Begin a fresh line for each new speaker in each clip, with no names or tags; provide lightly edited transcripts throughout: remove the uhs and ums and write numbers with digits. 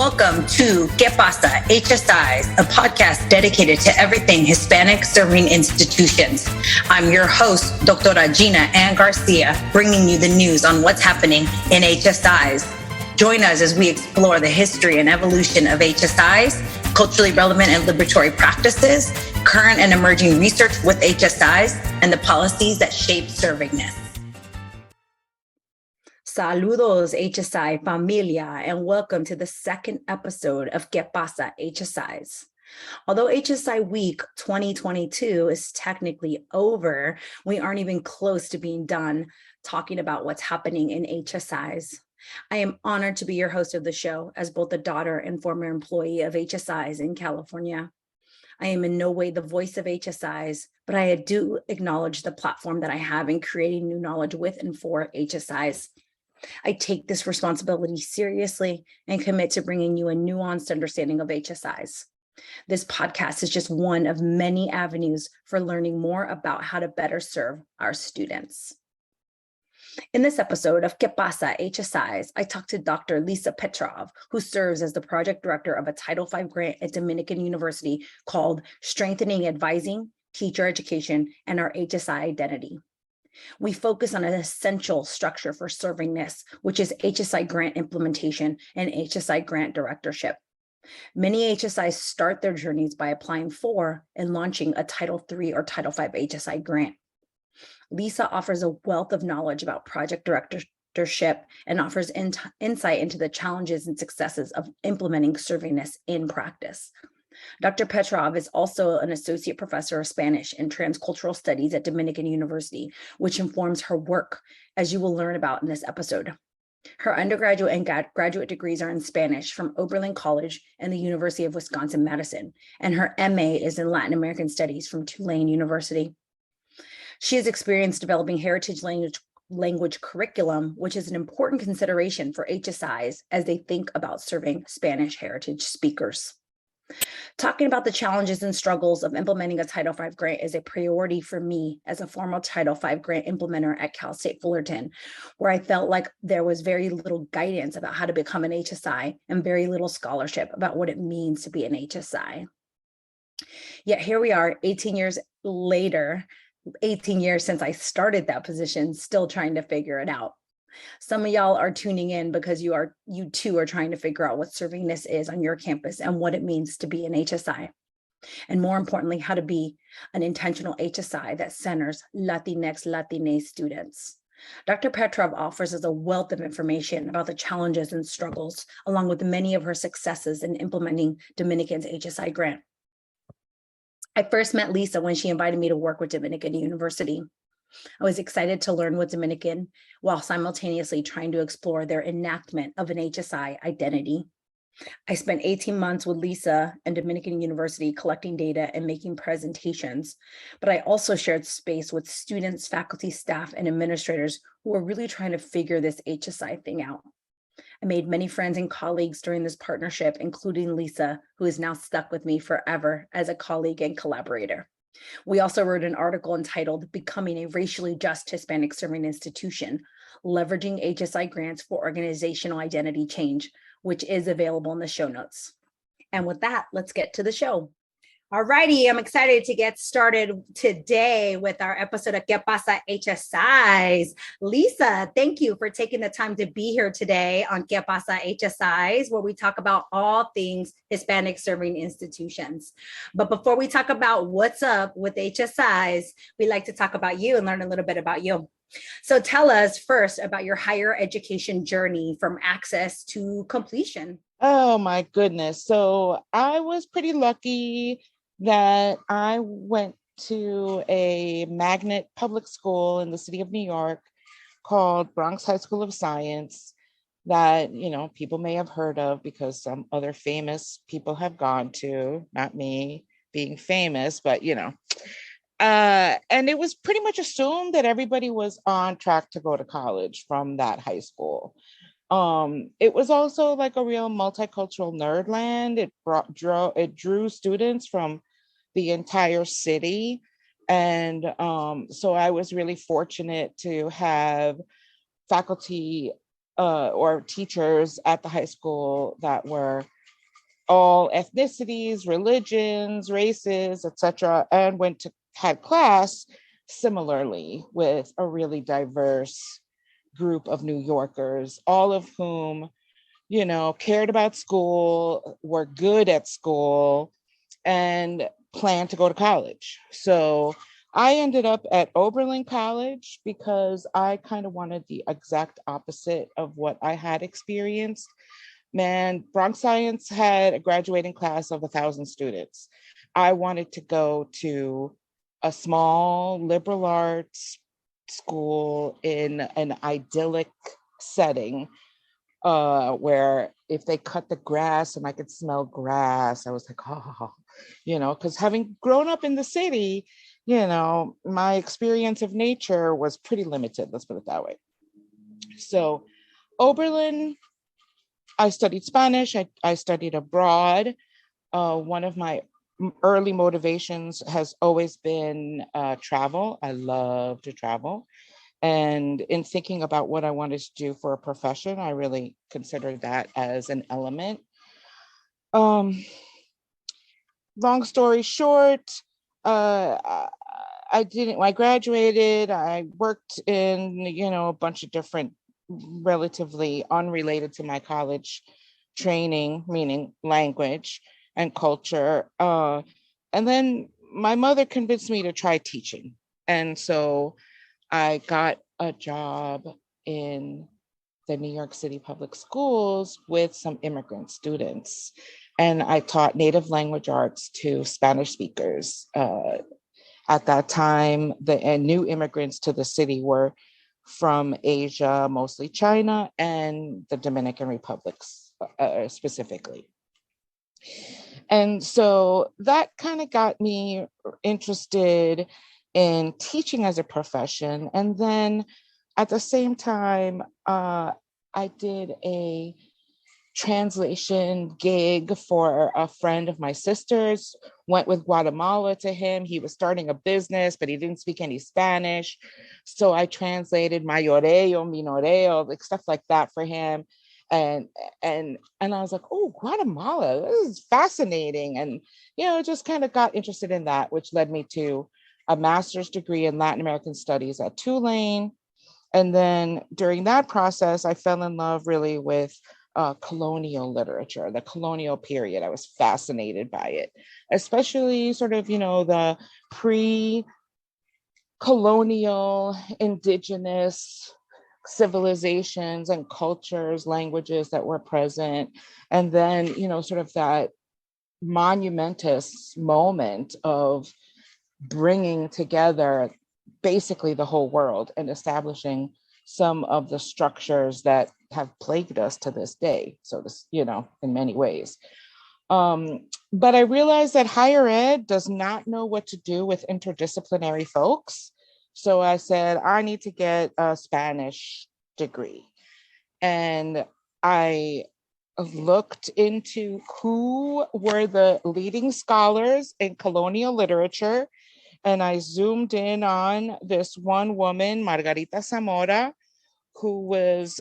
Welcome to Pasa HSIs, a podcast dedicated to everything Hispanic serving institutions. I'm your host, Dr. Gina Ann Garcia, bringing you the news on what's happening in HSIs. Join us as we explore the history and evolution of HSIs, culturally relevant and liberatory practices, current and emerging research with HSIs, and the policies that shape servingness. Saludos, HSI familia, and welcome to the second episode of Pasa HSIs. Although HSI Week 2022 is technically over, we aren't even close to being done talking about what's happening in HSIs. I am honored to be your host of the show as both a daughter and former employee of HSIs in California. I am in no way the voice of HSIs, but I do acknowledge the platform that I have in creating new knowledge with and for HSIs. I take this responsibility seriously and commit to bringing you a nuanced understanding of HSIs. This podcast is just one of many avenues for learning more about how to better serve our students. In this episode of Pasa HSIs, I talked to Dr. Lisa Petrov, who serves as the project director of a Title V grant at Dominican University called Strengthening Advising, Teacher Education, and Our HSI Identity. We focus on an essential structure for servingness, which is HSI grant implementation and HSI grant directorship. Many HSIs start their journeys by applying for and launching a Title III or Title V HSI grant. Lisa offers a wealth of knowledge about project directorship and offers insight into the challenges and successes of implementing servingness in practice. Dr. Petrov is also an associate professor of Spanish and Transcultural Studies at Dominican University, which informs her work, as you will learn about in this episode. Her undergraduate and graduate degrees are in Spanish from Oberlin College and the University of Wisconsin-Madison, and her MA is in Latin American Studies from Tulane University. She has experience developing heritage language curriculum, which is an important consideration for HSIs as they think about serving Spanish heritage speakers. Talking about the challenges and struggles of implementing a Title V grant is a priority for me as a former Title V grant implementer at Cal State Fullerton, where I felt like there was very little guidance about how to become an HSI and very little scholarship about what it means to be an HSI. Yet here we are, 18 years later, 18 years since I started that position, still trying to figure it out. Some of y'all are tuning in because you too are trying to figure out what servingness is on your campus and what it means to be an HSI. And more importantly, how to be an intentional HSI that centers Latinx, Latine students. Dr. Petrov offers us a wealth of information about the challenges and struggles, along with many of her successes in implementing Dominican's HSI grant. I first met Lisa when she invited me to work with Dominican University. I was excited to learn with Dominican while simultaneously trying to explore their enactment of an HSI identity. I spent 18 months with Lisa and Dominican University collecting data and making presentations, but I also shared space with students, faculty, staff, and administrators who were really trying to figure this HSI thing out. I made many friends and colleagues during this partnership, including Lisa, who is now stuck with me forever as a colleague and collaborator. We also wrote an article entitled Becoming a Racially Just Hispanic Serving Institution, Leveraging HSI Grants for Organizational Identity Change, which is available in the show notes. And with that, let's get to the show. All righty, I'm excited to get started today with our episode of Pasa HSIs. Lisa, thank you for taking the time to be here today on Pasa HSIs, where we talk about all things Hispanic serving institutions. But before we talk about what's up with HSIs, we like to talk about you and learn a little bit about you. So tell us first about your higher education journey from access to completion.
Oh my goodness. So I was pretty lucky that I went to a magnet public school in the city of New York called Bronx High School of Science that, people may have heard of because some other famous people have gone to, not me being famous, but, and it was pretty much assumed that everybody was on track to go to college from that high school. It was also like a real multicultural nerd land. It drew students from the entire city. And so I was really fortunate to have faculty or teachers at the high school that were all ethnicities, religions, races, etc., and had class similarly with a really diverse group of New Yorkers, all of whom, cared about school, were good at school, and planned to go to college. So I ended up at Oberlin College because I kind of wanted the exact opposite of what I had experienced. Man, Bronx Science had a graduating class of 1,000 students. I wanted to go to a small liberal arts school in an idyllic setting, where if they cut the grass and I could smell grass, I was like, oh, because having grown up in the city, my experience of nature was pretty limited, let's put it that way. So Oberlin, I studied Spanish. I studied abroad. One of my early motivations has always been travel. I love to travel. And in thinking about what I wanted to do for a profession, I really considered that as an element. Long story short, I graduated, I worked in, a bunch of different, relatively unrelated to my college training, meaning language and culture. And then my mother convinced me to try teaching. And so I got a job in the New York City public schools with some immigrant students. And I taught native language arts to Spanish speakers. At that time, the new immigrants to the city were from Asia, mostly China, and the Dominican Republic specifically. And so that kind of got me interested in teaching as a profession. And then at the same time, I did a translation gig for a friend of my sister's, went with Guatemala to him. He was starting a business, but he didn't speak any Spanish. So I translated mayoreo, minoreo, like stuff like that for him. And I was like, oh, Guatemala, this is fascinating. And, just kind of got interested in that, which led me to a master's degree in Latin American studies at Tulane. And then during that process, I fell in love really with colonial literature, the colonial period. I was fascinated by it, especially sort of, the pre-colonial indigenous civilizations and cultures, languages that were present. And then, sort of that monumentous moment of bringing together basically the whole world and establishing some of the structures that have plagued us to this day. So this, in many ways. But I realized that higher ed does not know what to do with interdisciplinary folks. So I said, I need to get a Spanish degree. And I looked into who were the leading scholars in colonial literature. And I zoomed in on this one woman, Margarita Zamora, who was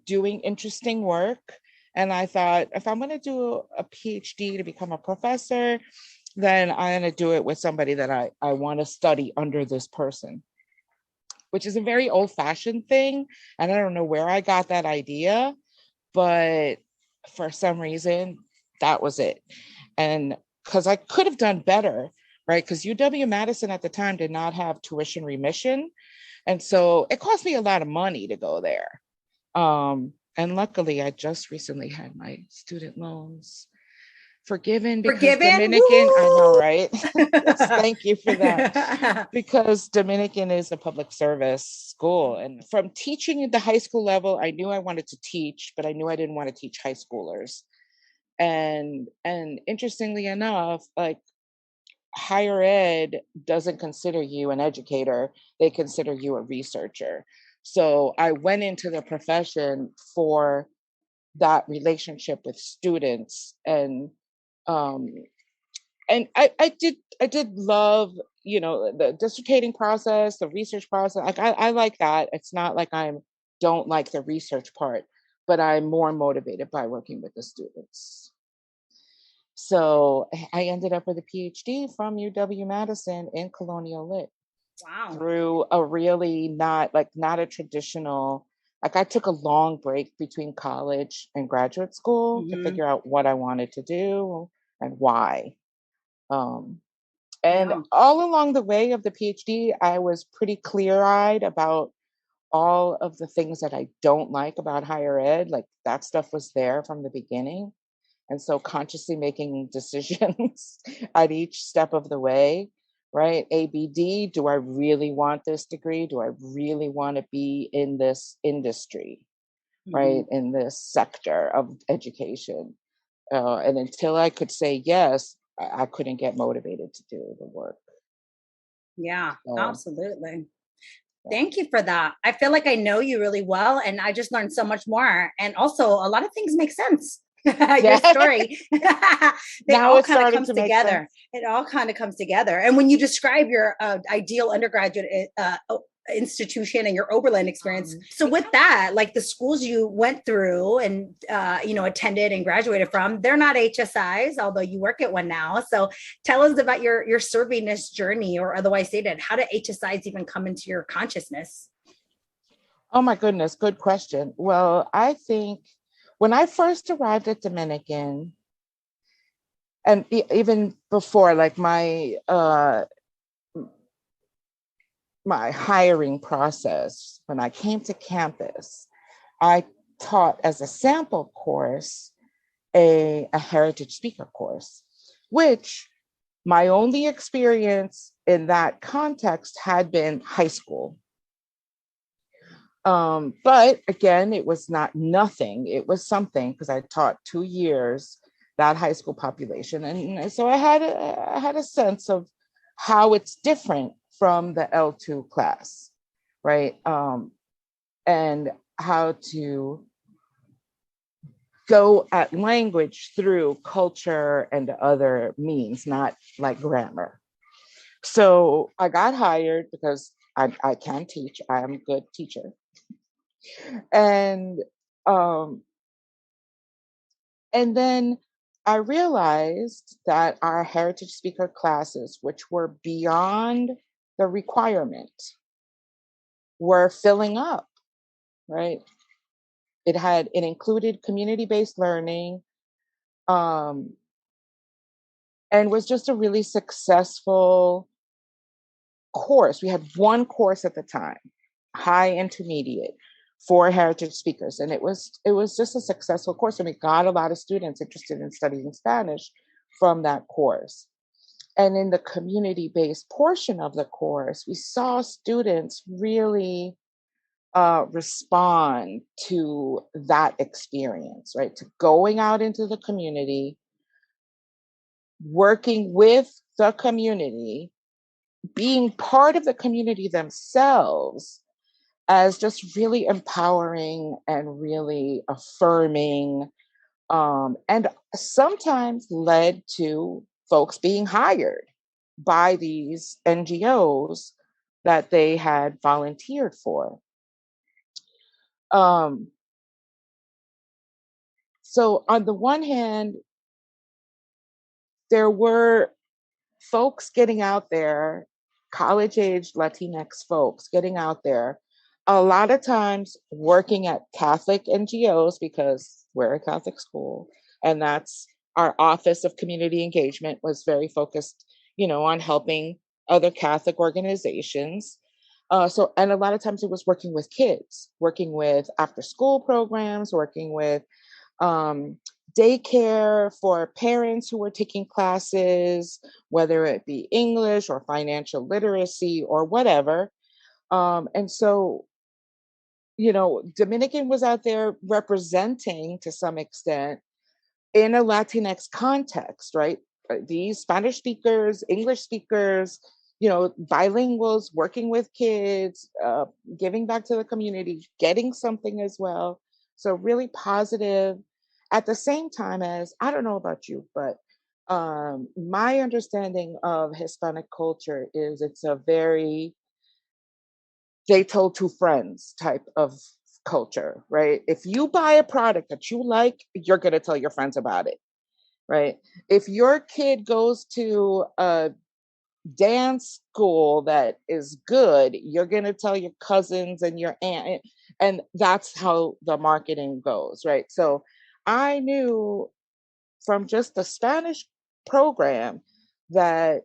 doing interesting work. And I thought, if I'm going to do a PhD to become a professor, then I'm going to do it with somebody that I want to study under this person, which is a very old-fashioned thing. And I don't know where I got that idea, but for some reason, that was it. And because I could have done better, right? Because UW-Madison at the time did not have tuition remission. And so it cost me a lot of money to go there. And luckily, I just recently had my student loans forgiven because Dominican, I know, right? Yes, thank you for that. Because Dominican is a public service school. And from teaching at the high school level, I knew I wanted to teach, but I knew I didn't want to teach high schoolers. And interestingly enough, like, higher ed doesn't consider you an educator, they consider you a researcher. So I went into the profession for that relationship with students. And I did love, the dissertating process, the research process. Like I like that. It's not like I'm don't like the research part, but I'm more motivated by working with the students. So I ended up with a PhD from UW-Madison in colonial lit
Wow.
through a really not a traditional, like I took a long break between college and graduate school to
Hmm.
figure out what I wanted to do and why. Um, and
Yeah.
all along the way of the PhD, I was pretty clear-eyed about all of the things that I don't like about higher ed. Like that stuff was there from the beginning. And so consciously making decisions at each step of the way, right? ABD, do I really want this degree? Do I really want to be in this industry,
Hmm.
right? In this sector of education? And until I could say yes, I couldn't get motivated to do the work.
Yeah,
So,
absolutely.
yeah.
Thank you for that. I feel like I know you really well, and I just learned so much more. And also, a lot of things make sense. Your
Yeah.
story, they
Now
all
it's
kind of
starting
comes
to make
together.
sense.
It all kind of comes together. And when you describe your ideal undergraduate institution and your Oberlin experience, so with that, like the schools you went through and attended and graduated from, they're not HSIs, although you work at one now. So tell us about your servingness journey, or otherwise stated, how did HSIs even come into your consciousness?
Oh my goodness, good question. Well, I think when I first arrived at Dominican, and even before, like my hiring process, when I came to campus, I taught as a sample course a heritage speaker course, which my only experience in that context had been high school. But again, it was not nothing. It was something because I taught 2 years that high school population, and so I had a sense of how it's different from the L2 class, right? And how to go at language through culture and other means, not like grammar. So I got hired because I can teach. I am a good teacher. And um, and then I realized that our heritage speaker classes, which were beyond the requirement, were filling up, right? It included community-based learning, um, and was just a really successful course. We had one course at the time, high intermediate, for heritage speakers, and it was just a successful course, and we got a lot of students interested in studying Spanish from that course. And in the community-based portion of the course, we saw students really respond to that experience, right? To going out into the community, working with the community, being part of the community themselves as just really empowering and really affirming, and sometimes led to folks being hired by these NGOs that they had volunteered for. Um, so on the one hand, there were folks getting out there, college aged Latinx folks getting out there, a lot of times working at Catholic NGOs because we're a Catholic school. And that's our Office of Community Engagement was very focused, on helping other Catholic organizations. And a lot of times it was working with kids, working with after school programs, working with um, daycare for parents who were taking classes, whether it be English or financial literacy or whatever. And so, Dominican was out there representing to some extent in a Latinx context, right? These Spanish speakers, English speakers, bilinguals, working with kids, giving back to the community, getting something as well. So really positive. At the same time as, I don't know about you, but my understanding of Hispanic culture is it's a very they told two friends type of culture, right? If you buy a product that you like, you're going to tell your friends about it, right? If your kid goes to a dance school that is good, you're going to tell your cousins and your aunt. And that's how the marketing goes, right? So I knew from just the Spanish program that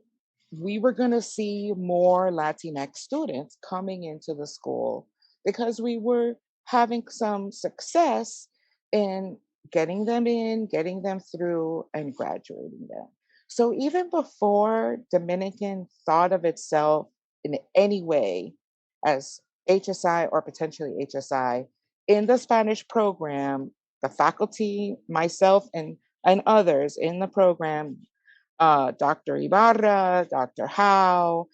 we were going to see more Latinx students coming into the school because we were having some success in getting them through, and graduating them. So even before Dominican thought of itself in any way as HSI or potentially HSI, in the Spanish program, the faculty, myself, and others in the program, Dr. Ibarra, Dr. Howe,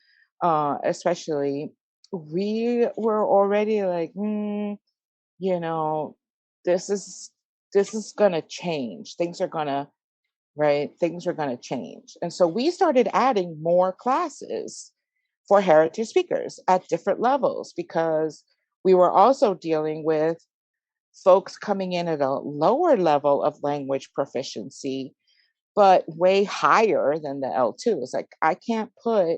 especially, we were already like, you know, this is gonna change. Things are gonna right. Things are gonna change, and so we started adding more classes for heritage speakers at different levels because we were also dealing with folks coming in at a lower level of language proficiency but way higher than the L2. It's like I can't put,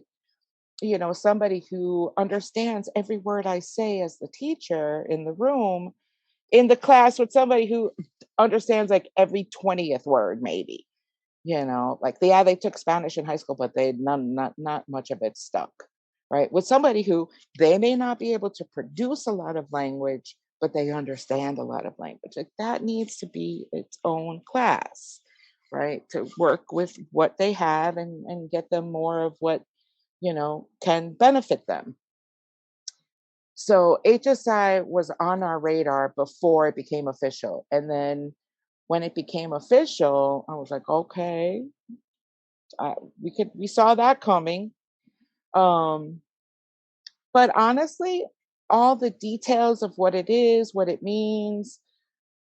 somebody who understands every word I say as the teacher in the room in the class with somebody who understands like every 20th word, maybe. Like yeah, they took Spanish in high school, but they not much of it stuck. Right. With somebody who they may not be able to produce a lot of language, but they understand a lot of language. Like that needs to be its own class, right? To work with what they have and get them more of what, can benefit them. So HSI was on our radar before it became official. And then when it became official, I was like, okay, we saw that coming. Um, but honestly, all the details of what it is, what it means,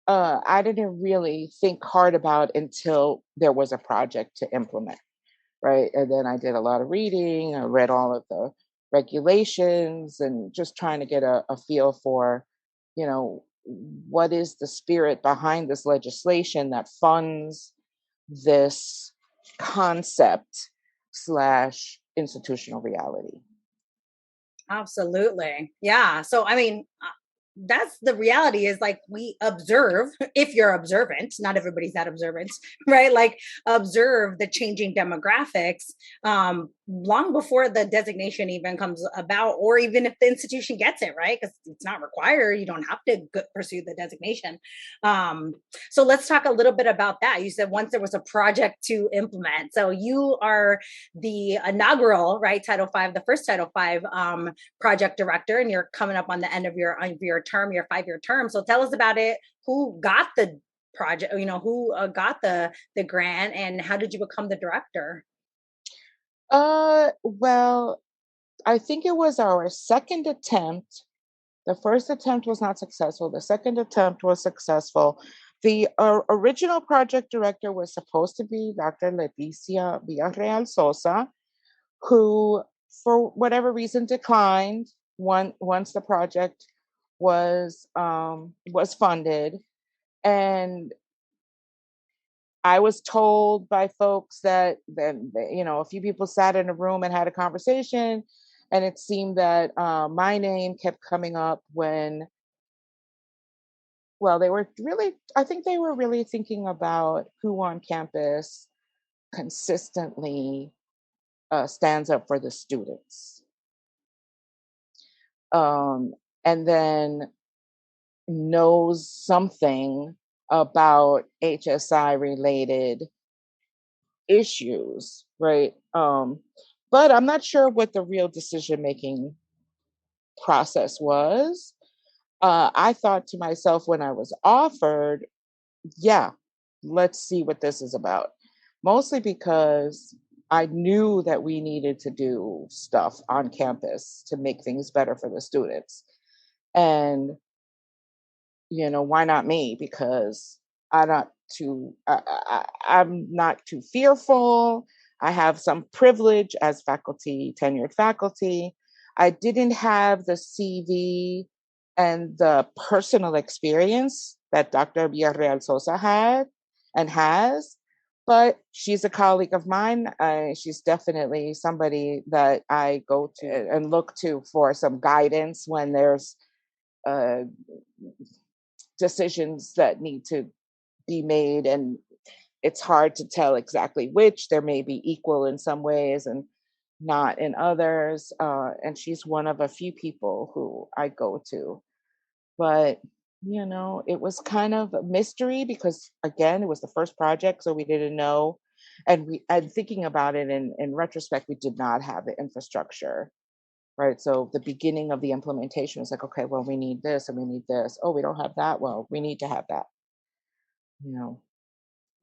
I didn't really think hard about until there was a project to implement, right? And then I did a lot of reading. I read all of the regulations and just trying to get a feel for, you know, what is the spirit behind this legislation that funds this concept slash institutional reality.
Absolutely. Yeah. So, I mean, that's the reality is like we observe, if you're observant, not everybody's that observant, right? Like observe the changing demographics long before the designation even comes about, or even if the institution gets it, right? Because it's not required. You don't have to pursue the designation. Um, so let's talk a little bit about that. You said once there was a project to implement. So you are the inaugural, right, Title V, the first Title V project director, and you're coming up on the end of your term, your 5-year term. So tell us about it. Who got the project? Who got the grant, and how did you become the director?
Well, I think it was our second attempt. The first attempt was not successful. The second attempt was successful. The original project director was supposed to be Dr. Leticia Villarreal Sosa, who, for whatever reason, declined once the project was funded. And I was told by folks that then a few people sat in a room and had a conversation, and it seemed that my name kept coming up when, well, I think they were really thinking about who on campus consistently stands up for the students. And then knows something about HSI related issues, right? But I'm not sure what the real decision making process was. I thought to myself when I was offered, yeah, let's see what this is about. Mostly because I knew that we needed to do stuff on campus to make things better for the students. And, why not me? Because I'm not I'm not too fearful. I have some privilege as tenured faculty. I didn't have the CV and the personal experience that Dr. Villarreal Sosa had and has. But she's a colleague of mine. She's definitely somebody that I go to and look to for some guidance when there's uh, decisions that need to be made. And it's hard to tell exactly which. There may be equal in some ways and not in others. And she's one of a few people who I go to. But it was kind of a mystery because again, it was the first project, so we didn't know. And thinking about it in retrospect, we did not have the infrastructure, right? So the beginning of the implementation was like, okay, well, we need this and we need this. Oh, we don't have that. Well, we need to have that. You know.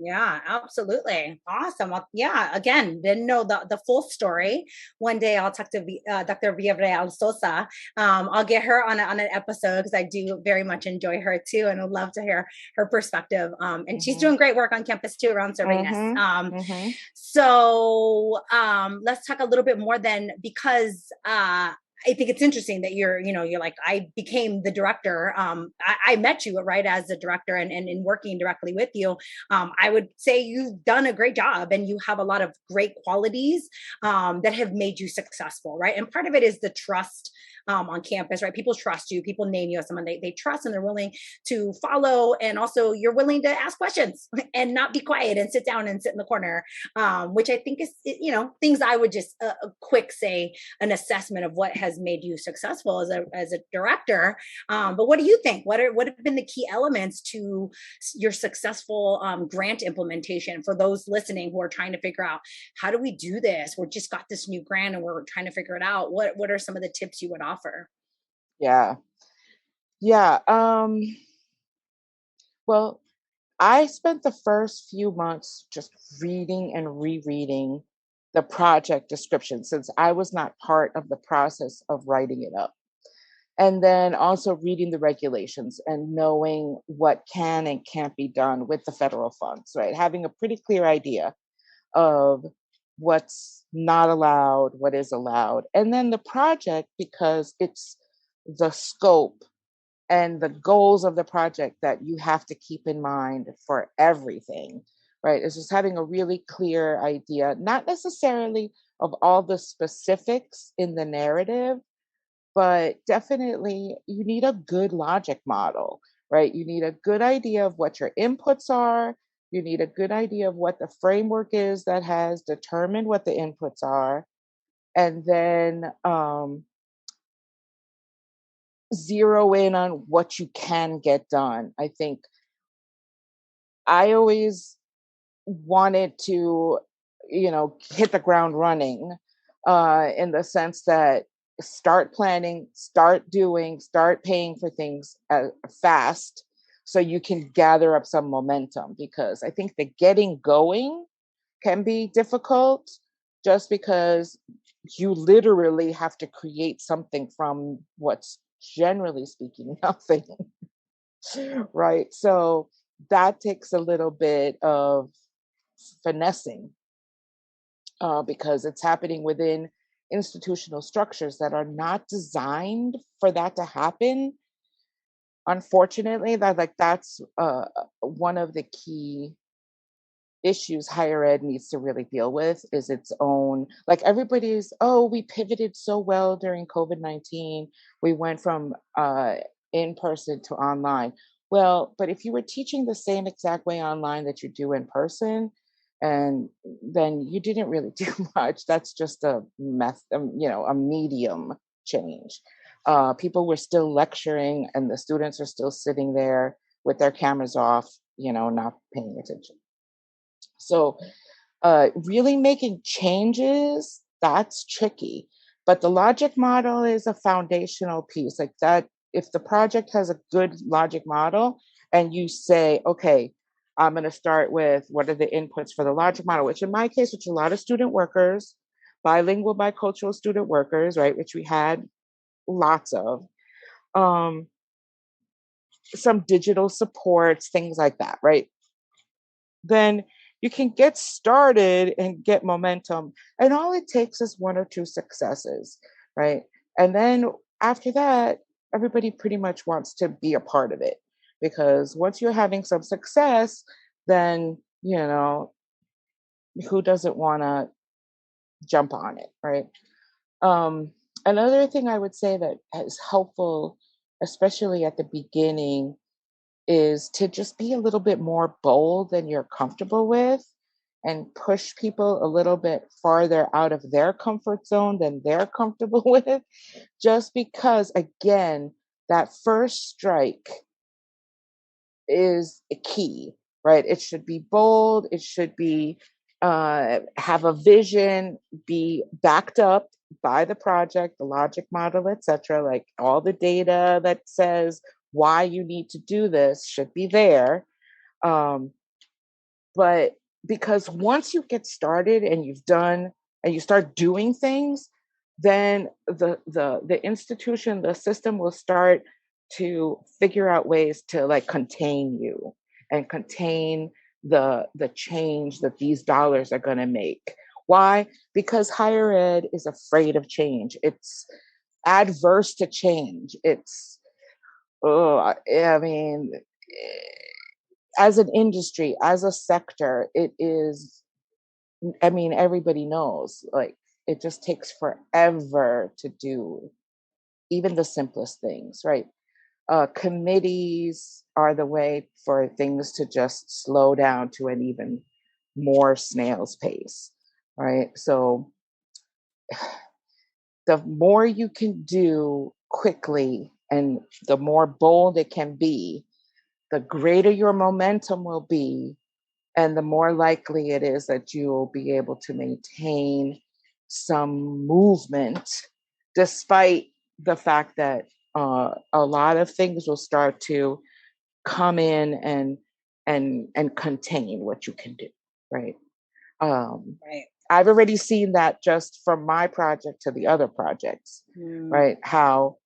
Yeah, absolutely. Awesome. Well, yeah, again, didn't know the full story. One day I'll talk to Dr. Villarreal Sosa. I'll get her on an episode because I do very much enjoy her too. And I'd love to hear her perspective. And she's doing great work on campus too around servingness. So let's talk a little bit more then, because I think it's interesting that you're like, I became the director. I met you right as the director and in working directly with you. I would say you've done a great job and you have a lot of great qualities that have made you successful, right? And part of it is the trust on campus, right? People trust you, people name you as someone they trust and they're willing to follow. And also you're willing to ask questions and not be quiet and sit down and sit in the corner, which I think is, things I would just quick say an assessment of what has made you successful as a director. But what do you think? What have been the key elements to your successful grant implementation for those listening who are trying to figure out, how do we do this? We just got this new grant and we're trying to figure it out. What are some of the tips you would offer?
Yeah. Yeah. Well, I spent the first few months just reading and rereading the project description since I was not part of the process of writing it up. And then also reading the regulations and knowing what can and can't be done with the federal funds, right? Having a pretty clear idea of what's not allowed, what is allowed. And then the project, because it's the scope and the goals of the project that you have to keep in mind for everything, right? It's just having a really clear idea, not necessarily of all the specifics in the narrative, but definitely you need a good logic model, right? You need a good idea of what your inputs are. You need a good idea of what the framework is that has determined what the inputs are. And then zero in on what you can get done. I think I always wanted to, hit the ground running in the sense that start planning, start doing, start paying for things fast so you can gather up some momentum, because I think the getting going can be difficult just because you literally have to create something from what's generally speaking nothing. Right. So that takes a little bit of finessing because it's happening within institutional structures that are not designed for that to happen. Unfortunately, that's one of the key issues higher ed needs to really deal with is its own, like everybody's, oh, we pivoted so well during COVID-19. We went from in person to online. Well, but if you were teaching the same exact way online that you do in person, and then you didn't really do much. That's just a a medium change. People were still lecturing and the students are still sitting there with their cameras off, not paying attention. So really making changes, that's tricky. But the logic model is a foundational piece. Like that, if the project has a good logic model and you say, okay, I'm going to start with what are the inputs for the logic model, which in my case, which a lot of student workers, bilingual, bicultural student workers, right, which we had lots of, some digital supports, things like that, right? Then you can get started and get momentum. And all it takes is one or two successes, right? And then after that, everybody pretty much wants to be a part of it, because once you're having some success, then, who doesn't want to jump on it, right? Um, Another thing I would say that is helpful, especially at the beginning, is to just be a little bit more bold than you're comfortable with, and push people a little bit farther out of their comfort zone than they're comfortable with, just because, again, that first strike is a key, right? It should be bold. It should be have a vision, be backed up by the project, the logic model, etc. Like all the data that says why you need to do this should be there. Um, but because once you get started and you've done and you start doing things, then the institution, the system will start to figure out ways to like contain you and contain the change that these dollars are going to make. Why? Because higher ed is afraid of change. It's adverse to change. It's I mean, as an industry, as a sector, it is, I mean, everybody knows, like, it just takes forever to do even the simplest things, right? Committees are the way for things to just slow down to an even more snail's pace, right? So the more you can do quickly and the more bold it can be, the greater your momentum will be, and the more likely it is that you will be able to maintain some movement, despite the fact that a lot of things will start to come in and contain what you can do, right?
Right.
I've already seen that just from my project to the other projects, right? How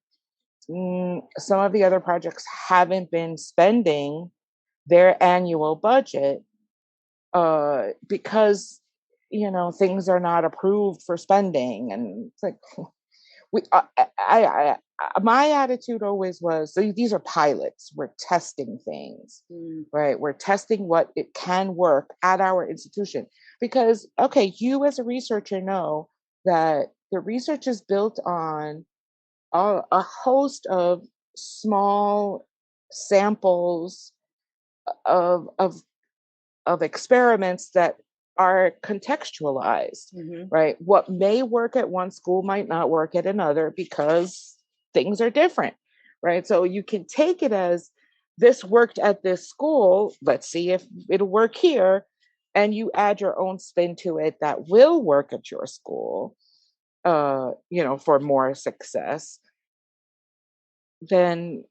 some of the other projects haven't been spending their annual budget because things are not approved for spending, and it's like we my attitude always was, so these are pilots, we're testing things, right? We're testing what it can work at our institution, because okay, you as a researcher know that the research is built on a host of small samples of experiments that are contextualized, right? What may work at one school might not work at another because things are different, right? So you can take it as, this worked at this school, let's see if it'll work here. And you add your own spin to it that will work at your school, for more success. Then,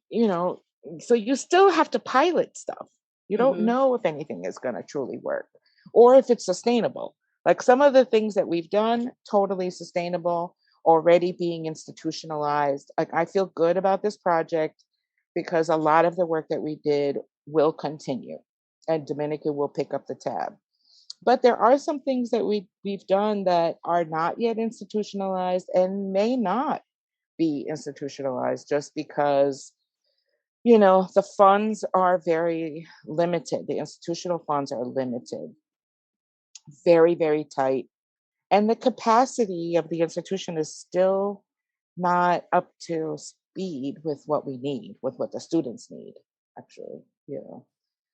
so you still have to pilot stuff. You don't know if anything is going to truly work or if it's sustainable. Like some of the things that we've done, totally sustainable, already being institutionalized. Like I feel good about this project because a lot of the work that we did will continue and Dominican will pick up the tab. But there are some things that we've done that are not yet institutionalized and may not be institutionalized just because the funds are very limited. The institutional funds are limited, very, very tight. And the capacity of the institution is still not up to speed with what we need, with what the students need, actually.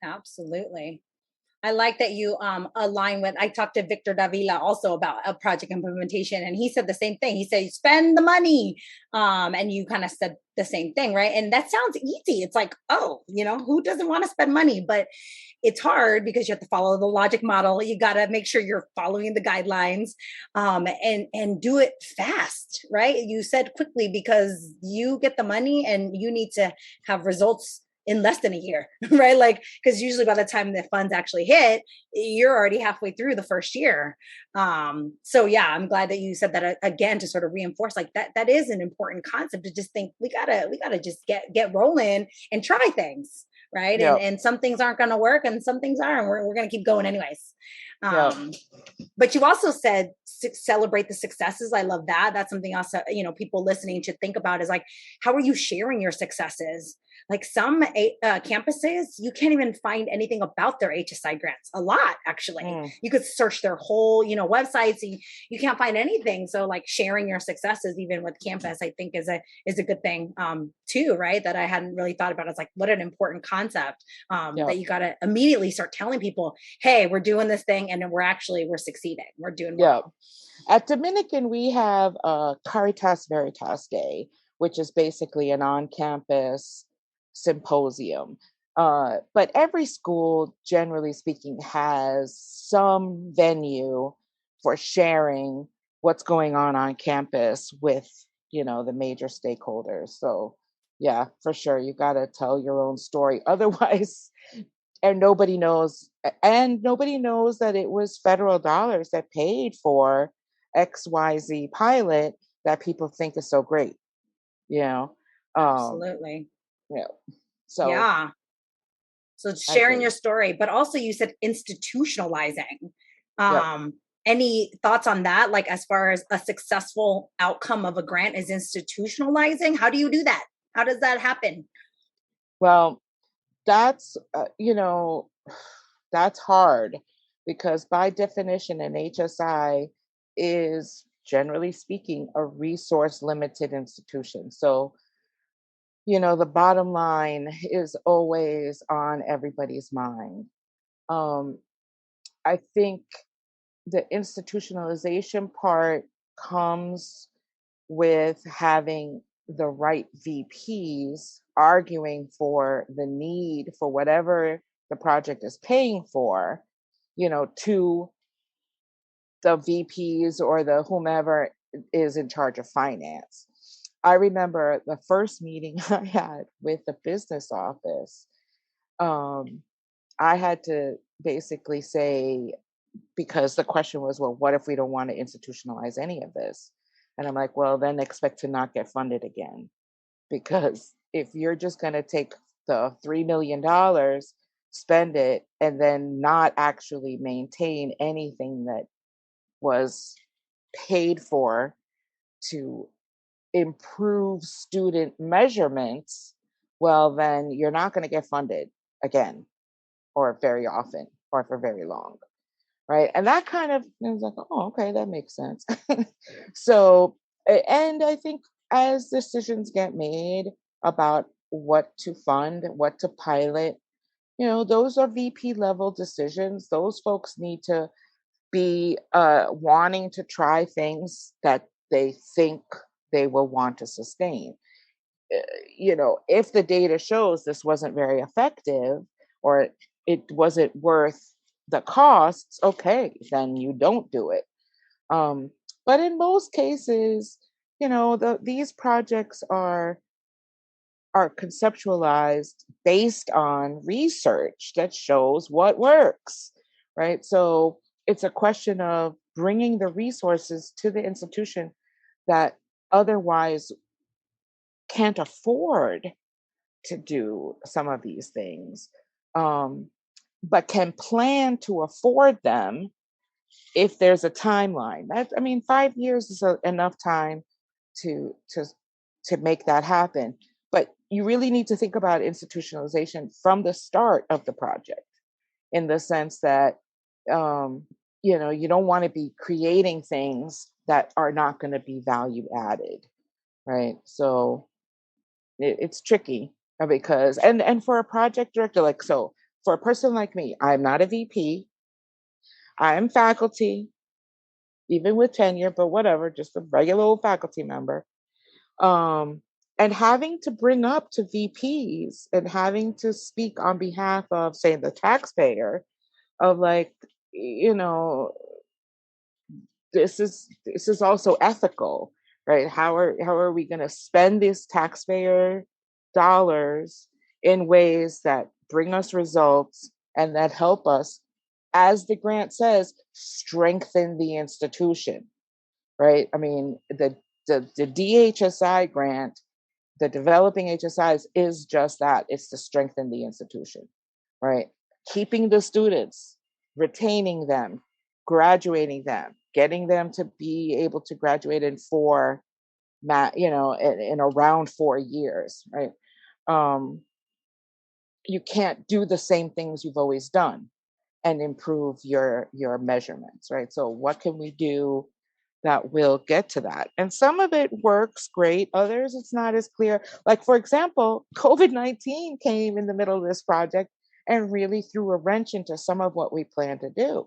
Absolutely. I like that you align with, I talked to Victor Davila also about a project implementation, and he said the same thing. He said, spend the money. And you kind of said the same thing, right? And that sounds easy. It's like, oh, who doesn't want to spend money? But it's hard because you have to follow the logic model. You got to make sure you're following the guidelines, and do it fast, right? You said quickly because you get the money and you need to have results in less than a year, right? Like, because usually by the time the funds actually hit, you're already halfway through the first year. So yeah, I'm glad that you said that again, to sort of reinforce like that is an important concept, to just think we gotta just get rolling and try things, right?
Yeah.
And some things aren't going to work and some things are, and we're going to keep going anyways.
Yeah.
But you also said celebrate the successes. I love that. That's something else that, people listening should think about, is like, how are you sharing your successes? Like some campuses, you can't even find anything about their HSI grants. A lot, actually. You could search their whole, websites. You can't find anything. So like sharing your successes, even with campus, I think is a good thing too, right? That I hadn't really thought about. It's like, what an important concept that you got to immediately start telling people, hey, we're doing this thing and we're succeeding. We're doing well.
At Dominican, we have a Caritas Veritas Day, which is basically an on-campus symposium. But every school, generally speaking, has some venue for sharing what's going on campus with, the major stakeholders. So yeah, for sure, you got to tell your own story. Otherwise, nobody knows that it was federal dollars that paid for XYZ pilot that people think is so great,
Absolutely.
Yeah. So
yeah. So sharing your story, but also you said institutionalizing. Any thoughts on that? Like, as far as a successful outcome of a grant is institutionalizing, how do you do that? How does that happen?
Well, that's, that's hard, because by definition, an HSI is, generally speaking, a resource limited institution. So, the bottom line is always on everybody's mind. I think the institutionalization part comes with having the right VPs arguing for the need for whatever the project is paying for, to the VPs or the whomever is in charge of finance. I remember the first meeting I had with the business office. I had to basically say, because the question was, well, what if we don't want to institutionalize any of this? And I'm like, well, then expect to not get funded again. Because if you're just going to take the $3 million, spend it, and then not actually maintain anything that was paid for to improve student measurements, well, then you're not going to get funded again, or very often, or for very long. Right. And that kind of, I was like, oh, okay, that makes sense. So, and I think as decisions get made about what to fund, what to pilot, those are VP level decisions. Those folks need to be wanting to try things that they think they will want to sustain. If the data shows this wasn't very effective, or it wasn't worth the costs, okay, then you don't do it. But in most cases, these projects are conceptualized based on research that shows what works, right? So it's a question of bringing the resources to the institution that otherwise can't afford to do some of these things, but can plan to afford them if there's a timeline. 5 years is enough time to make that happen. But you really need to think about institutionalization from the start of the project, in the sense that you don't want to be creating things that are not going to be value added, right? So it's tricky, because and for a project director, like, so for a person like me, I'm not a VP. I'm faculty, even with tenure, but whatever, just a regular old faculty member. And having to bring up to VPs and having to speak on behalf of, say, the taxpayer, of like, this is also ethical, right? How are we going to spend these taxpayer dollars in ways that bring us results and that help us, as the grant says, strengthen the institution, right? I mean, the DHSI grant, the developing HSIs, is just that. It's to strengthen the institution, right? Keeping the students, retaining them, graduating them, getting them to be able to graduate in in around 4 years, right? Um, you can't do the same things you've always done and improve your measurements, right? So what can we do that will get to that? And some of it works great, others it's not as clear. Like, for example, COVID-19 came in the middle of this project and really threw a wrench into some of what we planned to do,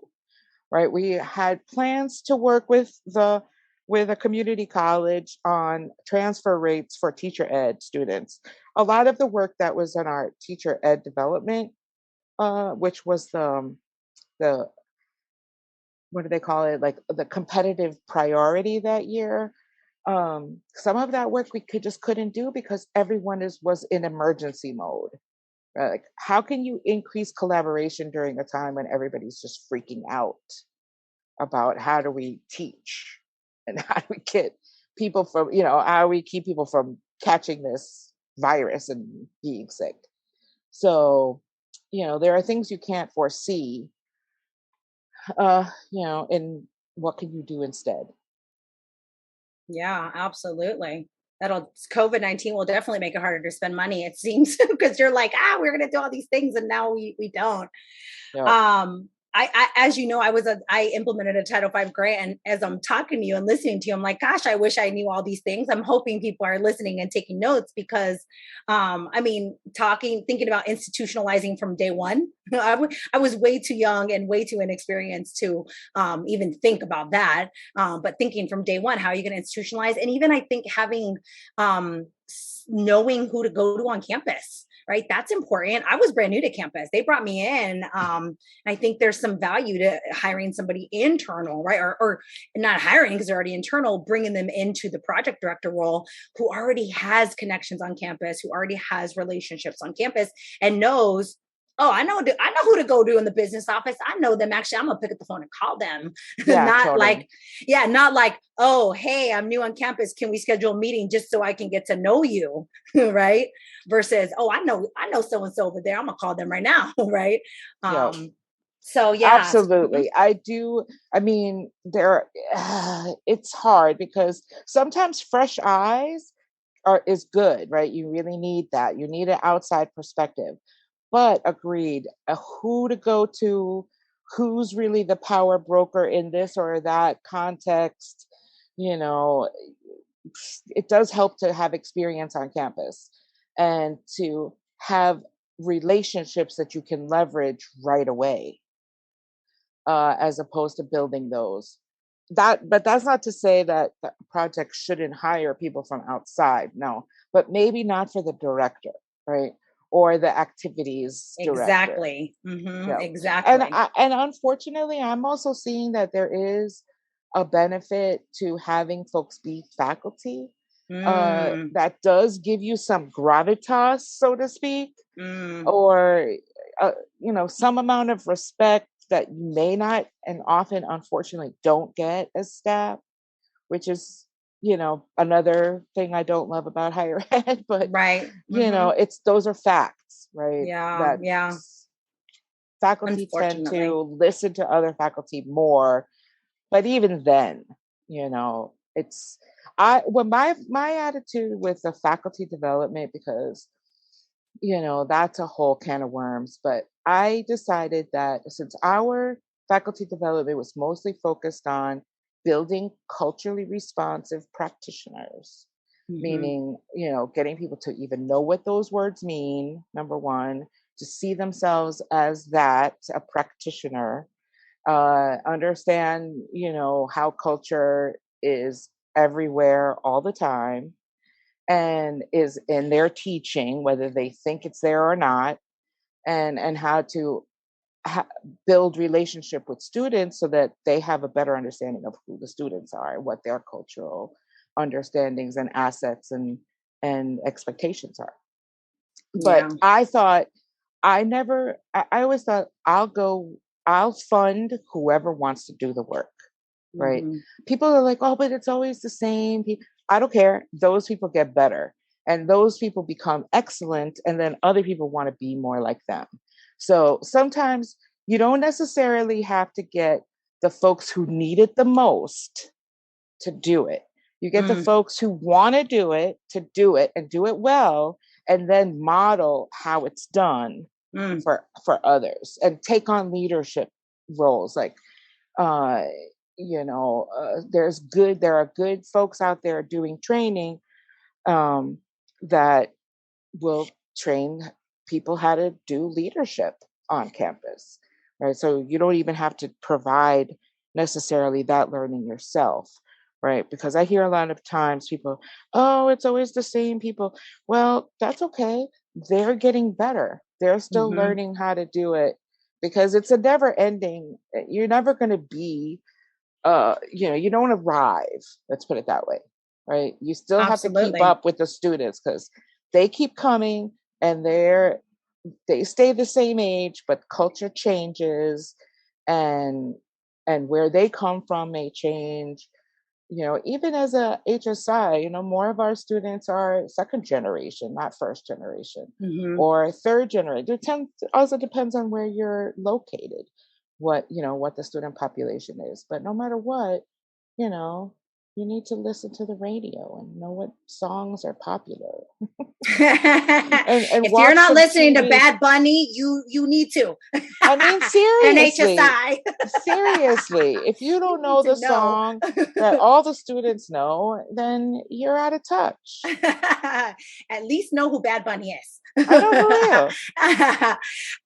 right? We had plans to work with a community college on transfer rates for teacher ed students. A lot of the work that was in our teacher ed development, which was the what do they call it, like the competitive priority that year. Some of that work we couldn't do because everyone was in emergency mode, right? Like, how can you increase collaboration during a time when everybody's just freaking out about how do we teach and how do we get people from, how do we keep people from catching this virus and being sick? So, there are things you can't foresee, and what can you do instead?
Yeah, absolutely. COVID-19 will definitely make it harder to spend money, it seems, because you're like, we're gonna do all these things and now we don't.
Yep.
As you know, I implemented a Title V grant, and as I'm talking to you and listening to you, I'm like, gosh, I wish I knew all these things. I'm hoping people are listening and taking notes because, thinking about institutionalizing from day one, I was way too young and way too inexperienced to even think about that. But thinking from day one, how are you going to institutionalize? And even I think having knowing who to go to on campus, right? That's important. I was brand new to campus. They brought me in. I think there's some value to hiring somebody internal, right? Or not hiring because they're already internal, bringing them into the project director role who already has connections on campus, who already has relationships on campus and knows, I know who to go to in the business office. I know them. Actually, I'm gonna pick up the phone and call them.
Yeah,
Not
totally.
not like, oh, hey, I'm new on campus. Can we schedule a meeting just so I can get to know you? Right. Versus, oh, I know so-and-so over there. I'm gonna call them right now. Right.
Yeah.
So yeah.
Absolutely. I do. I mean, it's hard because sometimes fresh eyes is good, right? You really need that. You need an outside perspective. But agreed, who to go to, who's really the power broker in this or that context, you know, it does help to have experience on campus and to have relationships that you can leverage right away, as opposed to building those. But that's not to say that the project shouldn't hire people from outside. No, but maybe not for the director, right? Or the activities director.
Exactly.
Yeah.
Exactly.
And unfortunately, I'm also seeing that there is a benefit to having folks be faculty.
Mm,
That does give you some gravitas, so to speak,
mm,
or some amount of respect that you may not and often unfortunately don't get as staff, which is another thing I don't love about higher ed. But
right. Hmm.
it's those are facts, right?
Yeah.
That
Yeah.
faculty tend
Unfortunately.
to listen to other faculty more, but even then, it's my attitude with the faculty development, because that's a whole can of worms. But I decided that since our faculty development was mostly focused on building culturally responsive practitioners,
Hmm.
meaning, getting people to even know what those words mean, number one, to see themselves as that, a practitioner, understand, how culture is everywhere all the time and is in their teaching, whether they think it's there or not, and how to ha- build relationship with students so that they have a better understanding of who the students are and what their cultural understandings and assets and expectations are. But
Yeah.
I thought I always thought I'll fund whoever wants to do the work, right?
Hmm.
People are like, oh, but it's always the same people. I don't care. Those people get better and those people become excellent. And then other people want to be more like them. So sometimes you don't necessarily have to get the folks who need it the most to do it. You get the folks who want to do it and do it well, and then model how it's done for others and take on leadership roles. Like, there are good folks out there doing training that will train people how to do leadership on campus, right? So you don't even have to provide necessarily that learning yourself, right? Because I hear a lot of times people, oh, it's always the same people. Well, that's okay. They're getting better. They're still learning how to do it, because it's a never ending. You're never going to be, you don't arrive. Let's put it that way, right? You still have to keep up with the students, because they keep coming and they stay the same age, but culture changes, and where they come from may change. Even as a HSI, more of our students are second generation, not first generation, or third generation. It also depends on where you're located, what the student population is. But no matter what, you need to listen to the radio and know what songs are popular.
and if you're not listening to Bad Bunny, you need to.
I mean, seriously.
An HSI.
Seriously, if you don't know the song that all the students know, then you're out of touch.
At least know who Bad Bunny is.
I know, for real.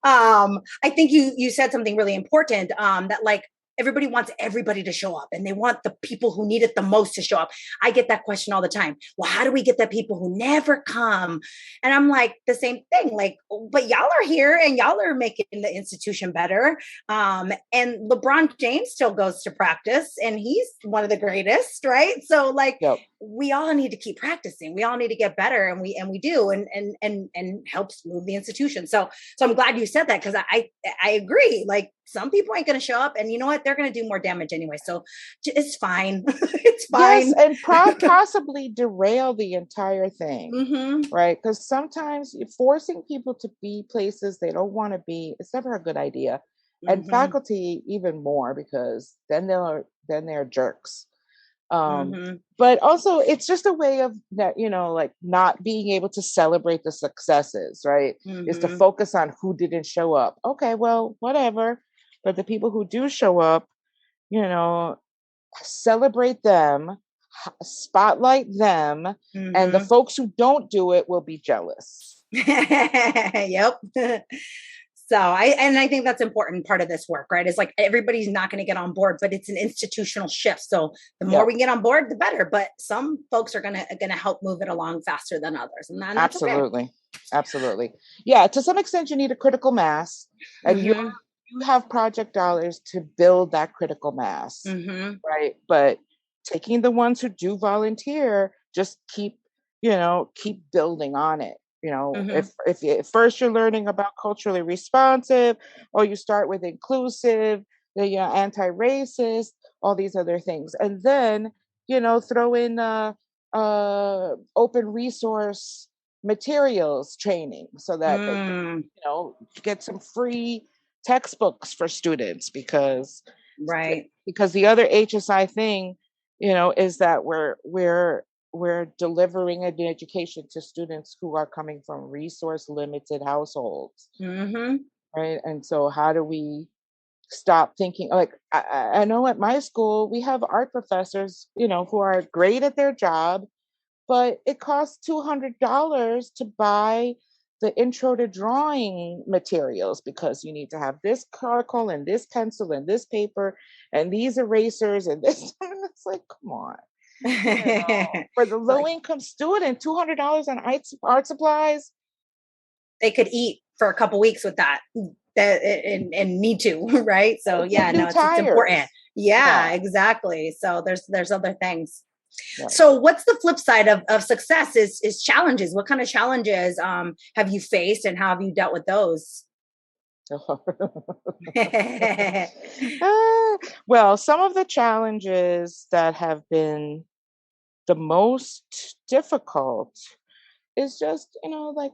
I think you said something really important, that like everybody wants everybody to show up, and they want the people who need it the most to show up. I get that question all the time. Well, how do we get the people who never come? And I'm like, the same thing. Like, but y'all are here and y'all are making the institution better. And LeBron James still goes to practice, and he's one of the greatest, right? So like, we all need to keep practicing. We all need to get better, and we do, and helps move the institution. So I'm glad you said that, because I agree. Like, some people ain't going to show up, and you know what? They're going to do more damage anyway. So it's fine. It's fine.
Yes, and possibly derail the entire thing, right? Because sometimes forcing people to be places they don't want to be, it's never a good idea. And faculty even more, because then they're jerks. But also it's just a way of that, like not being able to celebrate the successes, right? Is to focus on who didn't show up. Okay, well, whatever. But the people who do show up, celebrate them, spotlight them, and the folks who don't do it will be jealous.
Yep. So I think that's an important part of this work, right? It's like everybody's not going to get on board, but it's an institutional shift. So the more we get on board, the better. But some folks are gonna help move it along faster than others, and that's
absolutely,
okay.
Absolutely. Yeah, to some extent, you need a critical mass, and you have project dollars to build that critical mass, right? But taking the ones who do volunteer, just keep building on it. If first you're learning about culturally responsive, or you start with inclusive, anti-racist, all these other things, and then throw in open resource materials training, so that get some free textbooks for students, because the other HSI thing is that we're delivering an education to students who are coming from resource limited households, right? And so how do we stop thinking, like, I know at my school we have art professors who are great at their job, but it costs $200 to buy the intro to drawing materials, because you need to have this charcoal and this pencil and this paper and these erasers and this. And it's like, come on. For the low-income student, $200 on art supplies.
They could eat for a couple weeks with that and need to, right? So yeah, no, it's important. Yeah, exactly. So there's other things. Right. So what's the flip side of success is challenges. What kind of challenges have you faced, and how have you dealt with those?
Well, some of the challenges that have been the most difficult is just, like,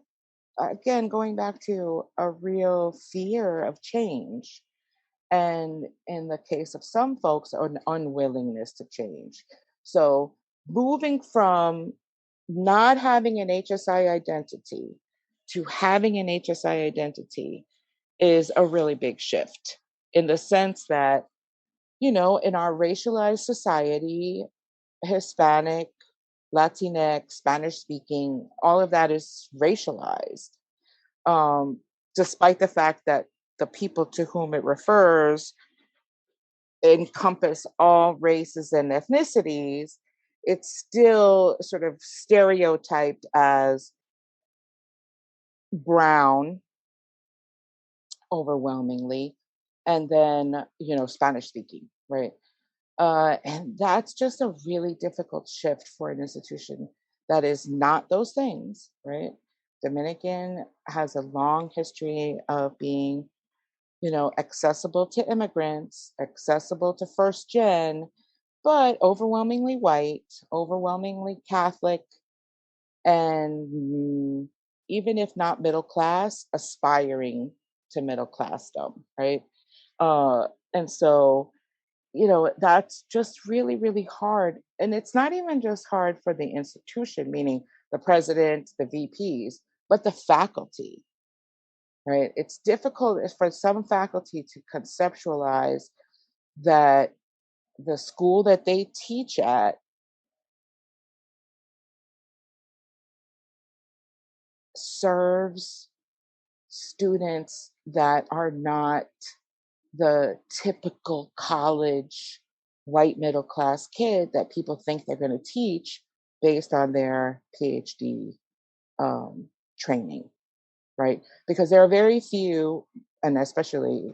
again, going back to a real fear of change, And in the case of some folks, an unwillingness to change. So moving from not having an HSI identity to having an HSI identity is a really big shift, in the sense that, in our racialized society, Hispanic, Latinx, Spanish speaking, all of that is racialized. Um, Despite the fact that the people to whom it refers encompass all races and ethnicities, it's still sort of stereotyped as brown overwhelmingly, and then, Spanish speaking, right? And that's just a really difficult shift for an institution that is not those things, right? Dominican has a long history of being, accessible to immigrants, accessible to first gen, but overwhelmingly white, overwhelmingly Catholic, and even if not middle class, aspiring to middle classdom, right? And so, that's just really, really hard. And it's not even just hard for the institution, meaning the president, the VPs, but the faculty, right? It's difficult for some faculty to conceptualize that the school that they teach at serves students that are not the typical college white middle class kid that people think they're going to teach based on their PhD training, right? Because there are very few, and especially,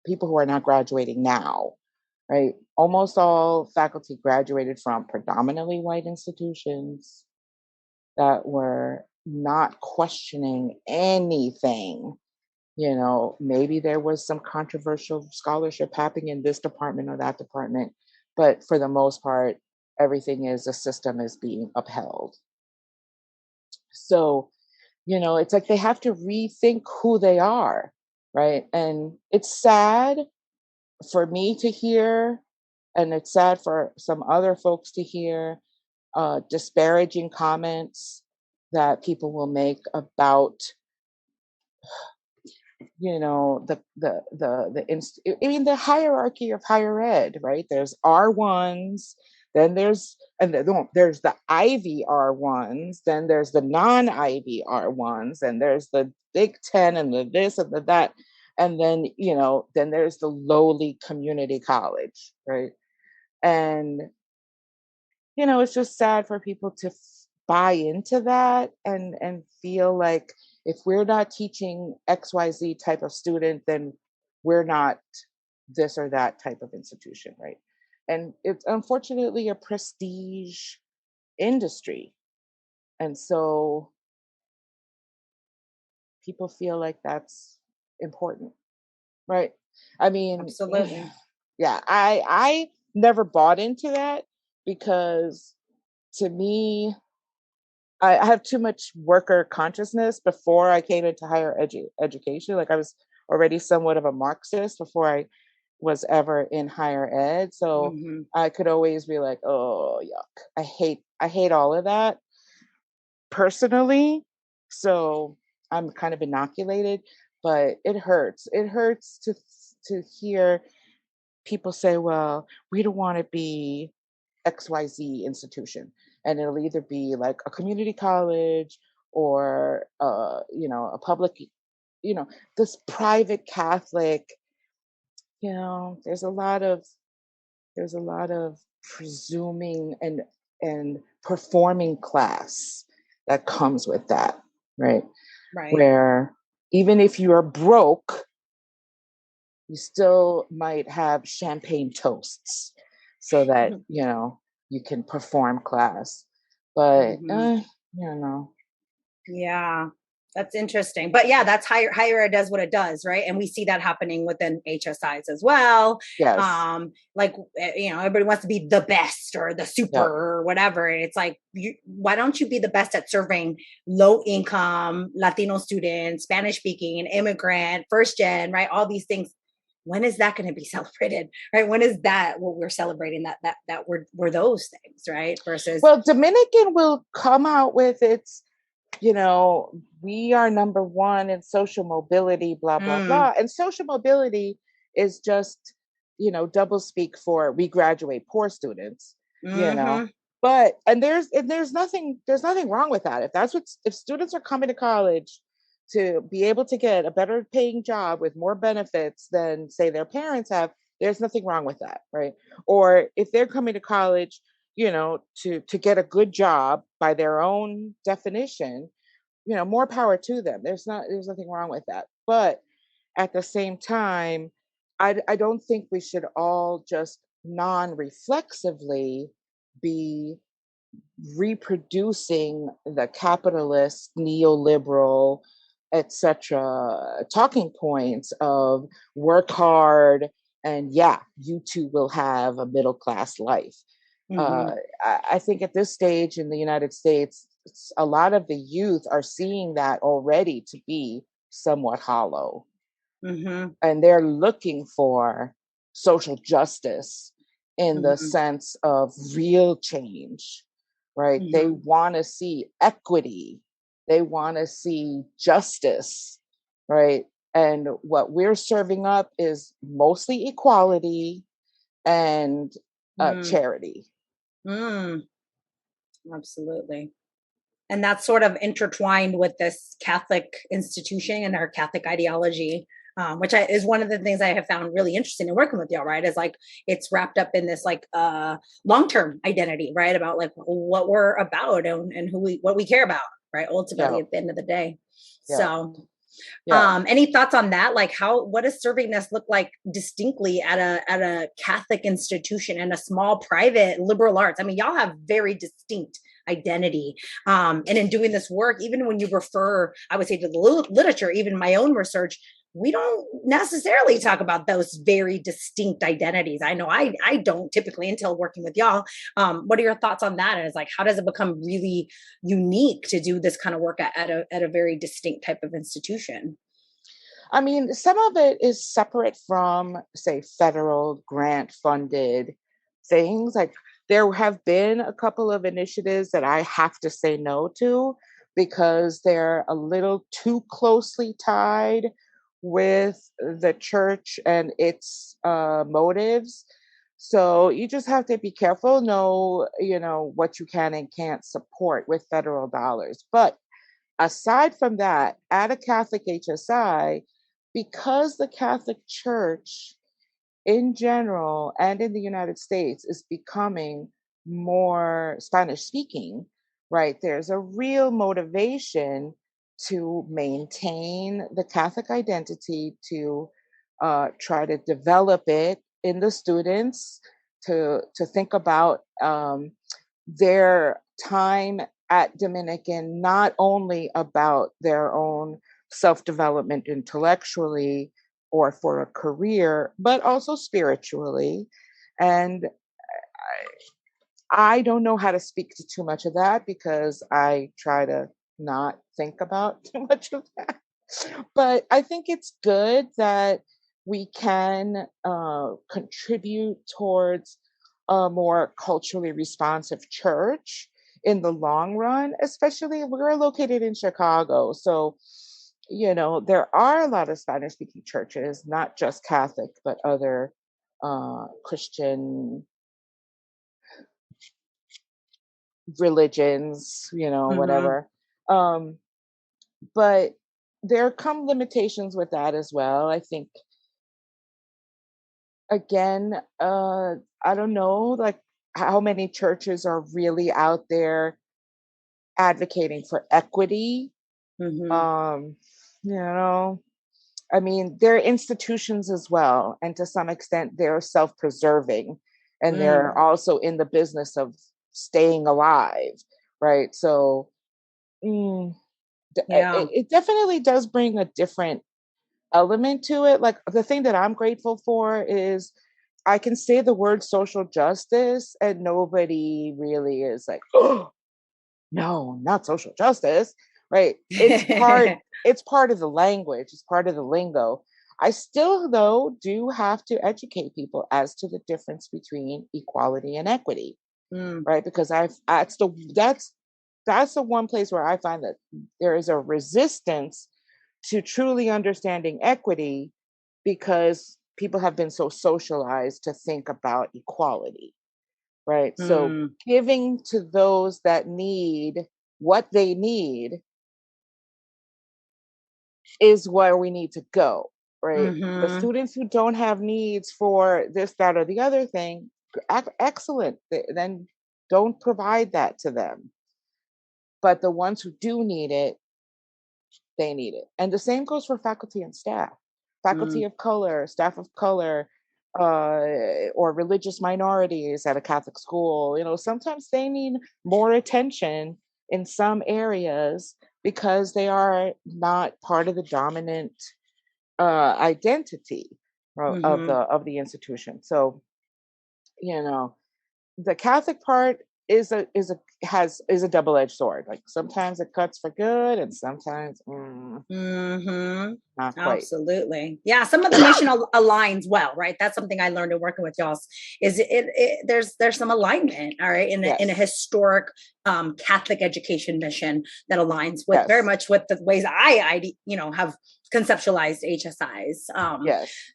people who are not graduating now, right? Almost all faculty graduated from predominantly white institutions that were not questioning anything. Maybe there was some controversial scholarship happening in this department or that department, but for the most part, everything is, the system is being upheld. So, it's like they have to rethink who they are, right? And it's sad for me to hear, and it's sad for some other folks to hear, disparaging comments that people will make about, I mean, the hierarchy of higher ed, right? There's R1s, then there's the Ivy R1s, then there's the non-Ivy R1s, and there's the Big Ten and the this and the that, and then, then there's the lowly community college, right? And it's just sad for people to buy into that and feel like, if we're not teaching XYZ type of student, then we're not this or that type of institution, right? And it's unfortunately a prestige industry. And so people feel like that's important, right? I mean,
Absolutely.
yeah, I never bought into that, because to me, I have too much worker consciousness before I came into higher education. Like, I was already somewhat of a Marxist before I was ever in higher ed. So
Hmm.
I could always be like, oh, yuck. I hate all of that personally. So I'm kind of inoculated, but it hurts. It hurts to hear people say, well, we don't want to be XYZ institution. And it'll either be like a community college, or a public, you know, this private Catholic, there's a lot of presuming and performing class that comes with that, right?
Right.
Where even if you are broke, you still might have champagne toasts so that you can perform class. But
Hmm.
you know
Yeah, that's interesting. But yeah, that's higher ed does what it does, right? And we see that happening within HSIs as well.
yes,
Like everybody wants to be the best or the super
yep,
or whatever. And it's like, why don't you be the best at serving low income Latino students, Spanish speaking, immigrant, first gen, right? All these things. when is that going to be celebrated, right? When is that what we're celebrating, that we're those things, right? Versus,
well, Dominican will come out with its, we are number one in social mobility, blah, blah, blah. And social mobility is just, double speak for we graduate poor students, but, and there's nothing wrong with that. If students are coming to college to be able to get a better paying job with more benefits than say their parents have, there's nothing wrong with that, right? Or if they're coming to college, to get a good job by their own definition, more power to them. There's nothing wrong with that. But at the same time, I don't think we should all just non-reflexively be reproducing the capitalist, neoliberal, etc. talking points of work hard, and you too will have a middle class life. I think at this stage in the United States, a lot of the youth are seeing that already to be somewhat hollow. And they're looking for social justice in the sense of real change, right? They want to see equity. They want to see justice, right? And what we're serving up is mostly equality and charity.
Absolutely. And that's sort of intertwined with this Catholic institution and our Catholic ideology, which is one of the things I have found really interesting in working with y'all, right? Is like, it's wrapped up in this like long-term identity, right? About like what we're about and what we care about, right? Ultimately at the end of the day. So any thoughts on that? Like what does servingness look like distinctly at a Catholic institution and a small private liberal arts? I mean, y'all have very distinct identity. And in doing this work, even when you refer, I would say, to the literature, even my own research, we don't necessarily talk about those very distinct identities. I know I don't typically until working with y'all. What are your thoughts on that? And it's like, how does it become really unique to do this kind of work at a very distinct type of institution?
I mean, some of it is separate from, say, federal grant funded things. Like there have been a couple of initiatives that I have to say no to because they're a little too closely tied with the church and its motives. So you just have to be careful, know, what you can and can't support with federal dollars. But aside from that, at a Catholic HSI, because the Catholic Church in general and in the United States is becoming more Spanish speaking, right? There's a real motivation to maintain the Catholic identity, to try to develop it in the students, to think about their time at Dominican, not only about their own self-development intellectually or for a career, but also spiritually. And I don't know how to speak to too much of that because I try to not think about too much of that. But I think it's good that we can contribute towards a more culturally responsive church in the long run, especially we're located in Chicago. So, there are a lot of Spanish speaking churches, not just Catholic, but other Christian religions, whatever. But there come limitations with that as well. I think, again, I don't know, like how many churches are really out there advocating for equity. I mean, they're institutions as well. And to some extent, they're self-preserving and they're also in the business of staying alive, right? So it definitely does bring a different element to it. Like the thing that I'm grateful for is I can say the word social justice and nobody really is like, oh, no, not social justice, right? It's part of the language, it's part of the lingo. I still, though, do have to educate people as to the difference between equality and equity, right? Because that's the one place where I find that there is a resistance to truly understanding equity because people have been so socialized to think about equality, right? So giving to those that need what they need is where we need to go, right? The students who don't have needs for this, that, or the other thing, excellent. Then don't provide that to them. But the ones who do need it, they need it. And the same goes for faculty and staff. Faculty of color, staff of color, or religious minorities at a Catholic school, sometimes they need more attention in some areas because they are not part of the dominant identity of the institution. So, the Catholic part is a double-edged sword. Like sometimes it cuts for good, and sometimes not quite.
Absolutely, yeah. Some of the mission aligns well, right? That's something I learned in working with y'all. Is there's some alignment, all right, in a historic Catholic education mission that aligns with very much with the ways I have conceptualized HSIs.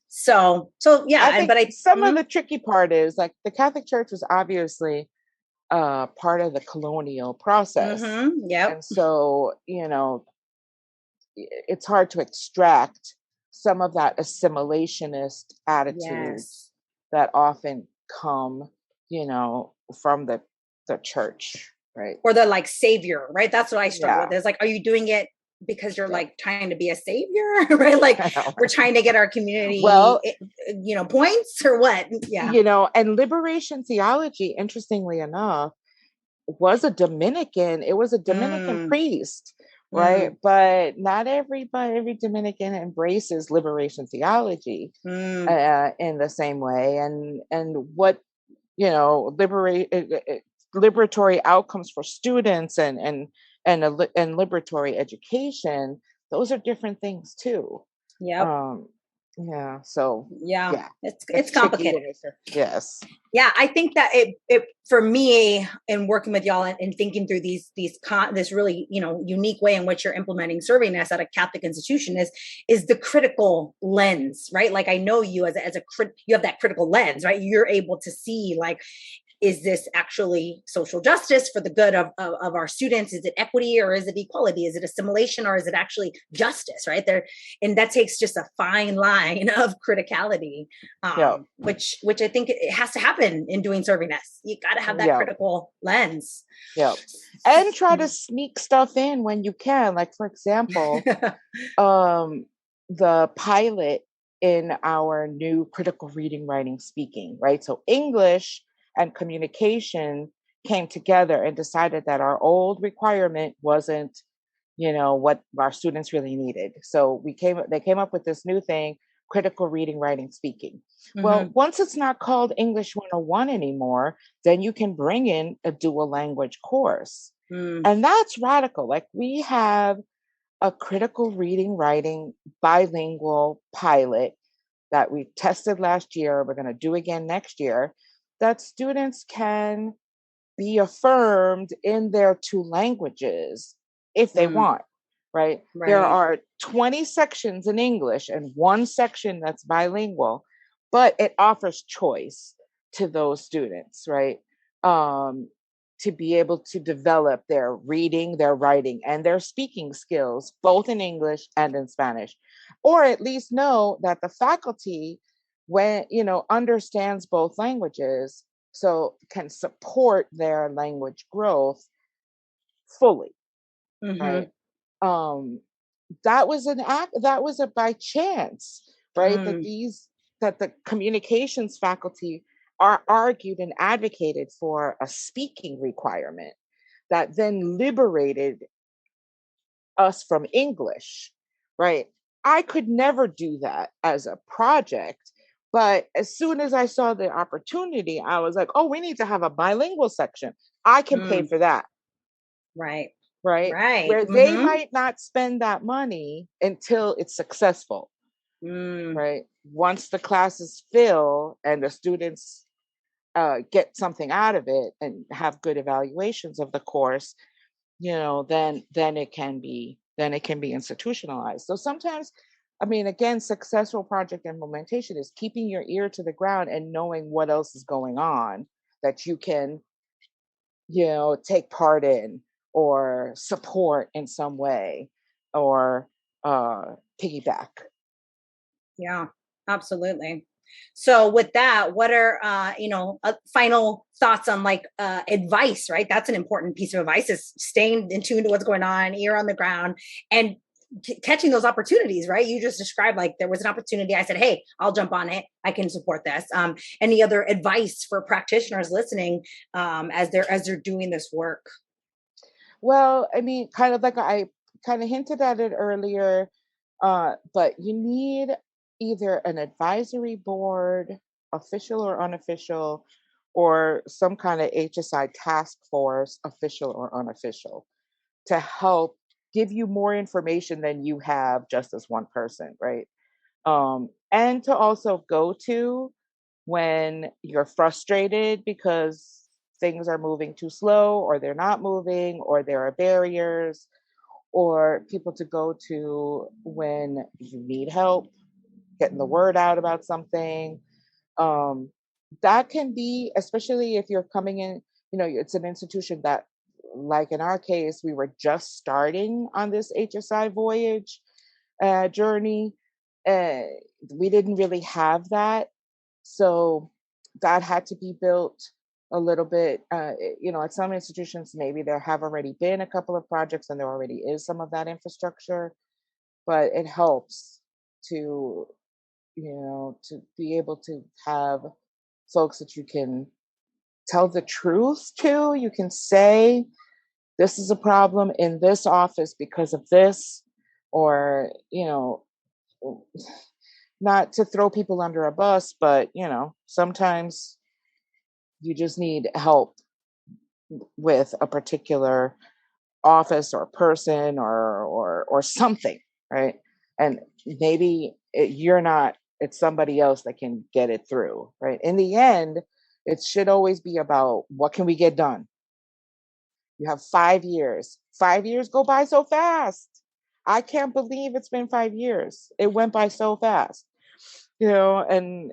So yeah,
some of the tricky part is like the Catholic Church was obviously part of the colonial process. And so, it's hard to extract some of that assimilationist attitudes that often come, from the church, right?
Or the like savior, right? That's what I struggle with. It's like, are you doing it because you're like trying to be a savior, right? Like we're trying to get our community, points or what? Yeah.
And liberation theology, interestingly enough, was a Dominican. It was a Dominican priest, right? But not every Dominican embraces liberation theology in the same way. And what liberatory outcomes for students and liberatory education, those are different things too. So
it's complicated.
Yes.
Yeah, I think that it for me in working with y'all and thinking through this really unique way in which you're implementing servingness at a Catholic institution is the critical lens, right? Like I know you you have that critical lens, right? You're able to see like, is this actually social justice for the good of our students? Is it equity or is it equality? Is it assimilation or is it actually justice, right? And that takes just a fine line of criticality, which I think it has to happen in doing servingness. You got to have that critical lens.
Yeah. And try to sneak stuff in when you can. Like, for example, the pilot in our new critical reading, writing, speaking, right? So English and communication came together and decided that our old requirement wasn't, what our students really needed. So they came up with this new thing, critical reading, writing, speaking. Well, once it's not called English 101 anymore, then you can bring in a dual language course. And that's radical. Like we have a critical reading, writing, bilingual pilot that we tested last year. We're going to do again next year, that students can be affirmed in their two languages if they want, right? There are 20 sections in English and one section that's bilingual, but it offers choice to those students, right? To be able to develop their reading, their writing, and their speaking skills, both in English and in Spanish, or at least know that the faculty understands both languages, so can support their language growth fully, right? That was a by chance, right? That the communications faculty are argued and advocated for a speaking requirement that then liberated us from English, right? I could never do that as a project. But as soon as I saw the opportunity, I was like, oh, we need to have a bilingual section. I can pay for that.
Right.
Where they might not spend that money until it's successful.
Mm,
right? Once the classes fill and the students get something out of it and have good evaluations of the course, then it can be institutionalized. So sometimes, I mean, again, successful project implementation is keeping your ear to the ground and knowing what else is going on that you can, take part in or support in some way or piggyback.
yeah, absolutely. So with that, what are final thoughts on like advice, right? That's an important piece of advice, is staying in tune to what's going on, ear on the ground, and catching those opportunities, right? You just described like there was an opportunity. I said, hey, I'll jump on it. I can support this. Any other advice for practitioners listening as they're doing this work?
Well, I mean, kind of like I kind of hinted at it earlier, but you need either an advisory board, official or unofficial, or some kind of HSI task force, official or unofficial, to help give you more information than you have just as one person, right? And to also go to when you're frustrated because things are moving too slow or they're not moving or there are barriers, or people to go to when you need help getting the word out about something. um, that can be, especially if you're coming in, it's an institution that, like in our case, we were just starting on this HSI voyage journey. uh, we didn't really have that, so that had to be built a little bit. At some institutions, maybe there have already been a couple of projects and there already is some of that infrastructure, but it helps to, to be able to have folks that you can tell the truth to. You can say, this is a problem in this office because of this, or, not to throw people under a bus, but, sometimes you just need help with a particular office or person or something, right? And maybe you're not, it's somebody else that can get it through, right? In the end, it should always be about what can we get done. You have 5 years. 5 years go by so fast. I can't believe it's been 5 years. It went by so fast, and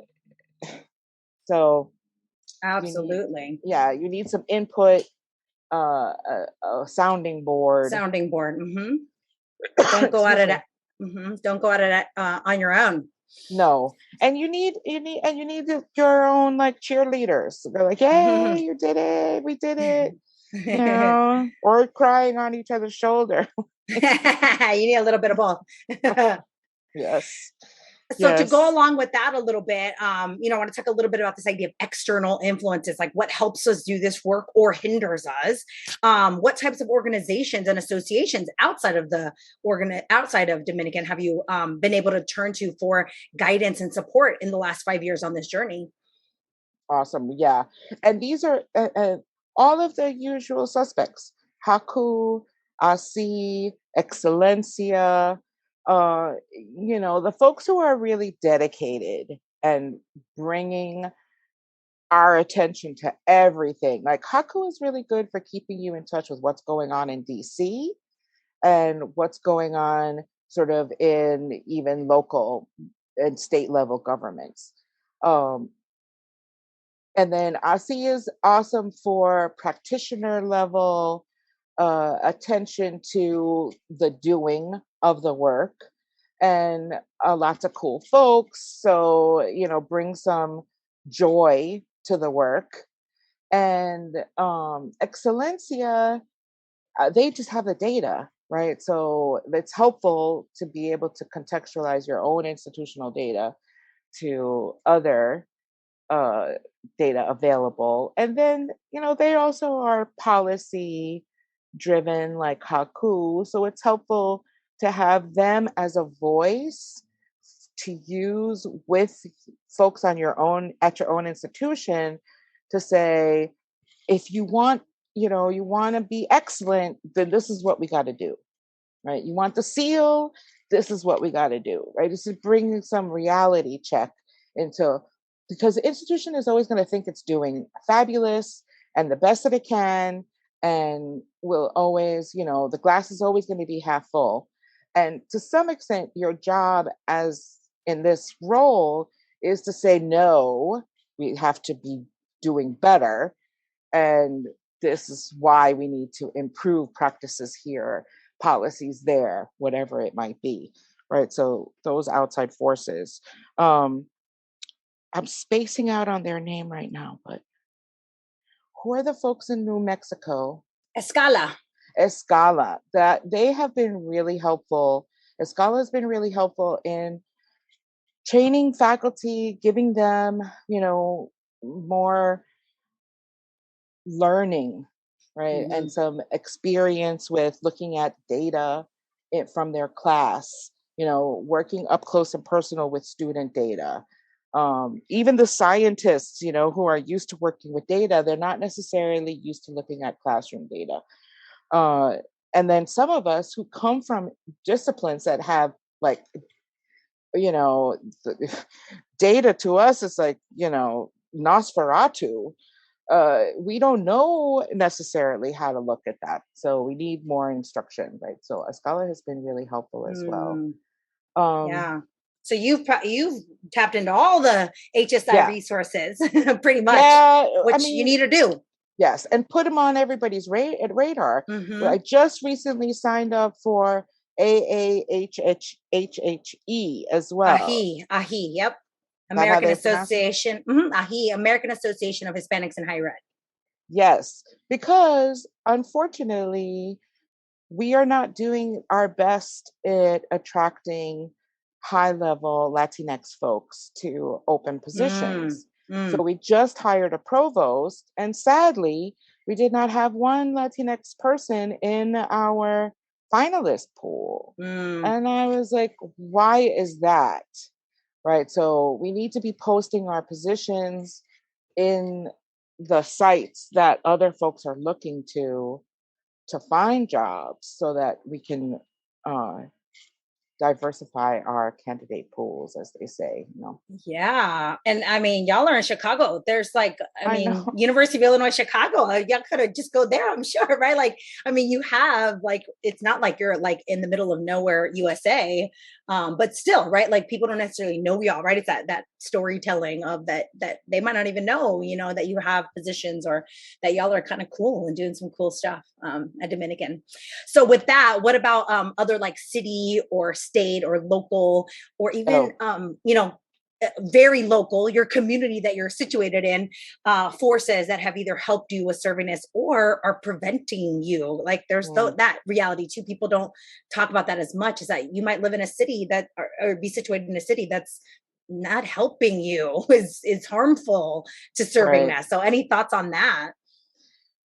so you need,
Absolutely.
yeah, you need some input, a sounding board.
Sounding board. Don't go at
Excuse
it.
me.
Don't go at it on your own.
No, and your own like cheerleaders. They're like, "Hey, you did it! We did it!" Or crying on each other's shoulder.
You need a little bit of both.
Yes,
So to go
yes,
along with that a little bit, I want to talk a little bit about this idea of external influences, like what helps us do this work or hinders us. What types of organizations and associations outside of Dominican have you been able to turn to for guidance and support in the last 5 years on this journey?
awesome. Yeah, and these are all of the usual suspects: Haku, Asi, Excelencia. The folks who are really dedicated and bringing our attention to everything. Like Haku is really good for keeping you in touch with what's going on in DC and what's going on sort of in even local and state level governments. Um, and then Asi is awesome for practitioner level attention to the doing of the work, and lots of cool folks. So, bring some joy to the work. And Excelencia, they just have the data, right? So it's helpful to be able to contextualize your own institutional data to other uh, data available. And then, they also are policy driven like Haku. So it's helpful to have them as a voice to use with folks at your own institution to say, if you want, you want to be excellent, then this is what we got to do, right? You want the seal, this is what we got to do, right? This is bringing some reality check into, because the institution is always going to think it's doing fabulous and the best that it can, and will always, the glass is always going to be half full. And to some extent, your job as in this role is to say, no, we have to be doing better. And this is why we need to improve practices here, policies there, whatever it might be. Right. So those outside forces. I'm spacing out on their name right now, but who are the folks in New Mexico?
Escala.
Escala. That they have been really helpful. Escala has been really helpful in training faculty, giving them, more learning, right?
Mm-hmm.
And some experience with looking at data from their class, working up close and personal with student data. Even the scientists, who are used to working with data, they're not necessarily used to looking at classroom data. And then some of us who come from disciplines that have like, data to us is like, Nosferatu. We don't know necessarily how to look at that. So we need more instruction, right? So Escala has been really helpful as well.
Yeah. So you've tapped into all the HSI resources pretty much, which you need to do.
Yes, and put them on everybody's radar.
Mm-hmm.
I just recently signed up for AAHHE as well.
AHI, yep. American Association, AHI, American Association of Hispanics in Higher Ed.
Yes, because unfortunately, we are not doing our best at attracting high-level Latinx folks to open positions. So we just hired a provost, and sadly, we did not have one Latinx person in our finalist pool. And I was like, why is that? Right. So we need to be posting our positions in the sites that other folks are looking to find jobs so that we can diversify our candidate pools, as they say,
Yeah. And I mean, y'all are in Chicago. There's like,
I know.
University of Illinois, Chicago. Y'all could have just go there, I'm sure, right? Like, I mean, you have like, it's not like you're like in the middle of nowhere, USA. But still, right? Like people don't necessarily know y'all, right? It's that storytelling of that they might not even know, that you have positions or that y'all are kind of cool and doing some cool stuff at Dominican. So with that, what about other like city or state or local or even very local, your community that you're situated in, forces that have either helped you with servingness or are preventing you? Like there's that reality too. People don't talk about that as much, is that you might live in a city that or be situated in a city that's not helping you, is harmful to servingness. Right. So any thoughts on that?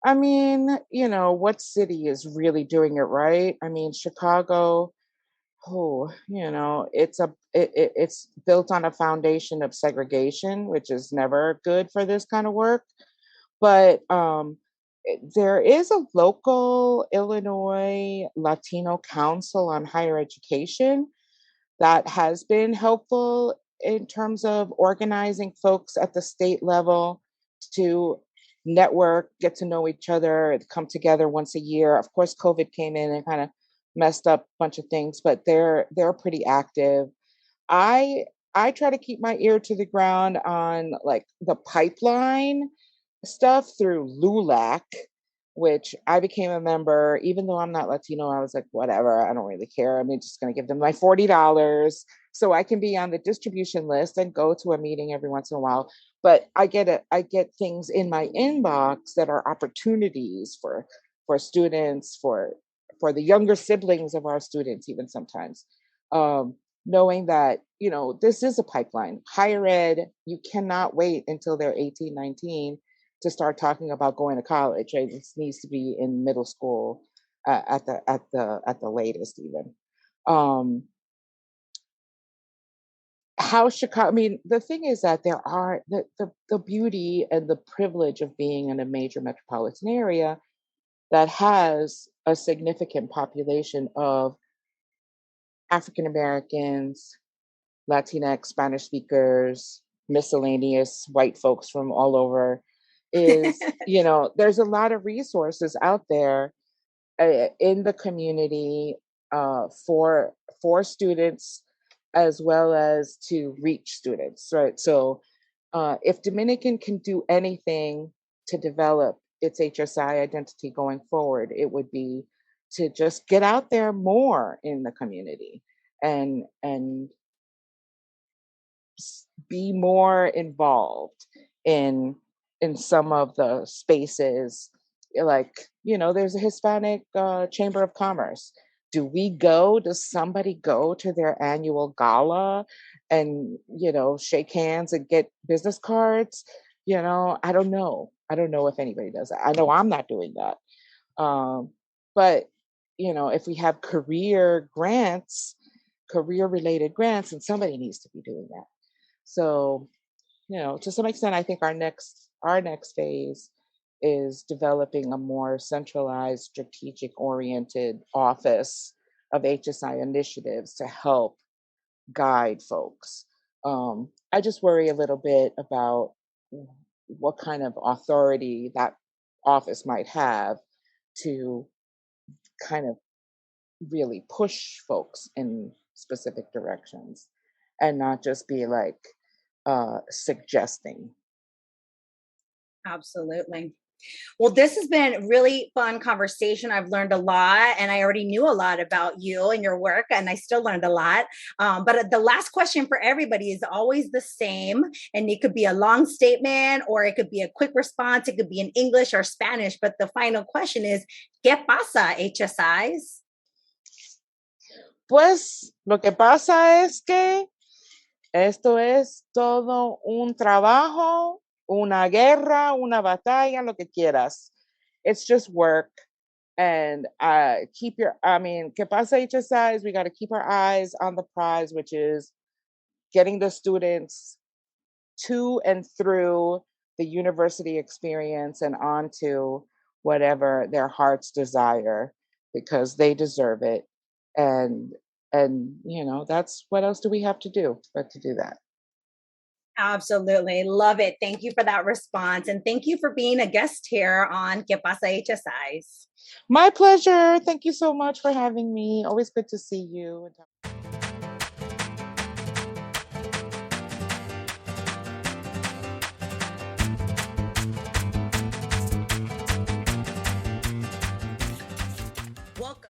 I mean, what city is really doing it right? I mean, Chicago, it's built on a foundation of segregation, which is never good for this kind of work. But there is a local Illinois Latino Council on Higher Education that has been helpful in terms of organizing folks at the state level to network, get to know each other, come together once a year. Of course, COVID came in and kind of messed up a bunch of things, but they're pretty active. I try to keep my ear to the ground on like the pipeline stuff through LULAC, which I became a member. Even though I'm not Latino, I was like, whatever, I don't really care. I'm just going to give them my $40 so I can be on the distribution list and go to a meeting every once in a while. But I get things in my inbox that are opportunities for students, for the younger siblings of our students, even sometimes. Knowing that, this is a pipeline. Higher ed, you cannot wait until they're 18, 19 to start talking about going to college, right? It needs to be in middle school at the latest, even. How Chicago? I mean, the thing is that there are the beauty and the privilege of being in a major metropolitan area that has a significant population of African Americans, Latinx, Spanish speakers, miscellaneous white folks from all over is, there's a lot of resources out there in the community for students as well as to reach students, right? So if Dominican can do anything to develop its HSI identity going forward, it would be to just get out there more in the community and be more involved in some of the spaces. Like, there's a Hispanic Chamber of Commerce. Does somebody go to their annual gala and shake hands and get business cards? I don't know if anybody does that. I know I'm not doing that. But if we have career related grants, and somebody needs to be doing that. So, to some extent, I think our next phase is developing a more centralized, strategic oriented office of HSI initiatives to help guide folks. I just worry a little bit about what kind of authority that office might have to kind of really push folks in specific directions and not just be like suggesting.
Absolutely. Well, this has been really fun conversation. I've learned a lot, and I already knew a lot about you and your work, and I still learned a lot. But the last question for everybody is always the same, and it could be a long statement or it could be a quick response. It could be in English or Spanish. But the final question is, ¿Qué pasa, HSIs?
Pues lo que pasa es que esto es todo un trabajo, una guerra, una batalla, lo que quieras. It's just work. And ¿qué pasa, HSIs? We got to keep our eyes on the prize, which is getting the students to and through the university experience and onto whatever their hearts desire, because they deserve it. And that's, what else do we have to do but to do that?
Absolutely. Love it. Thank you for that response. And thank you for being a guest here on ¿Qué pasa, HSIs?
My pleasure. Thank you so much for having me. Always good to see you.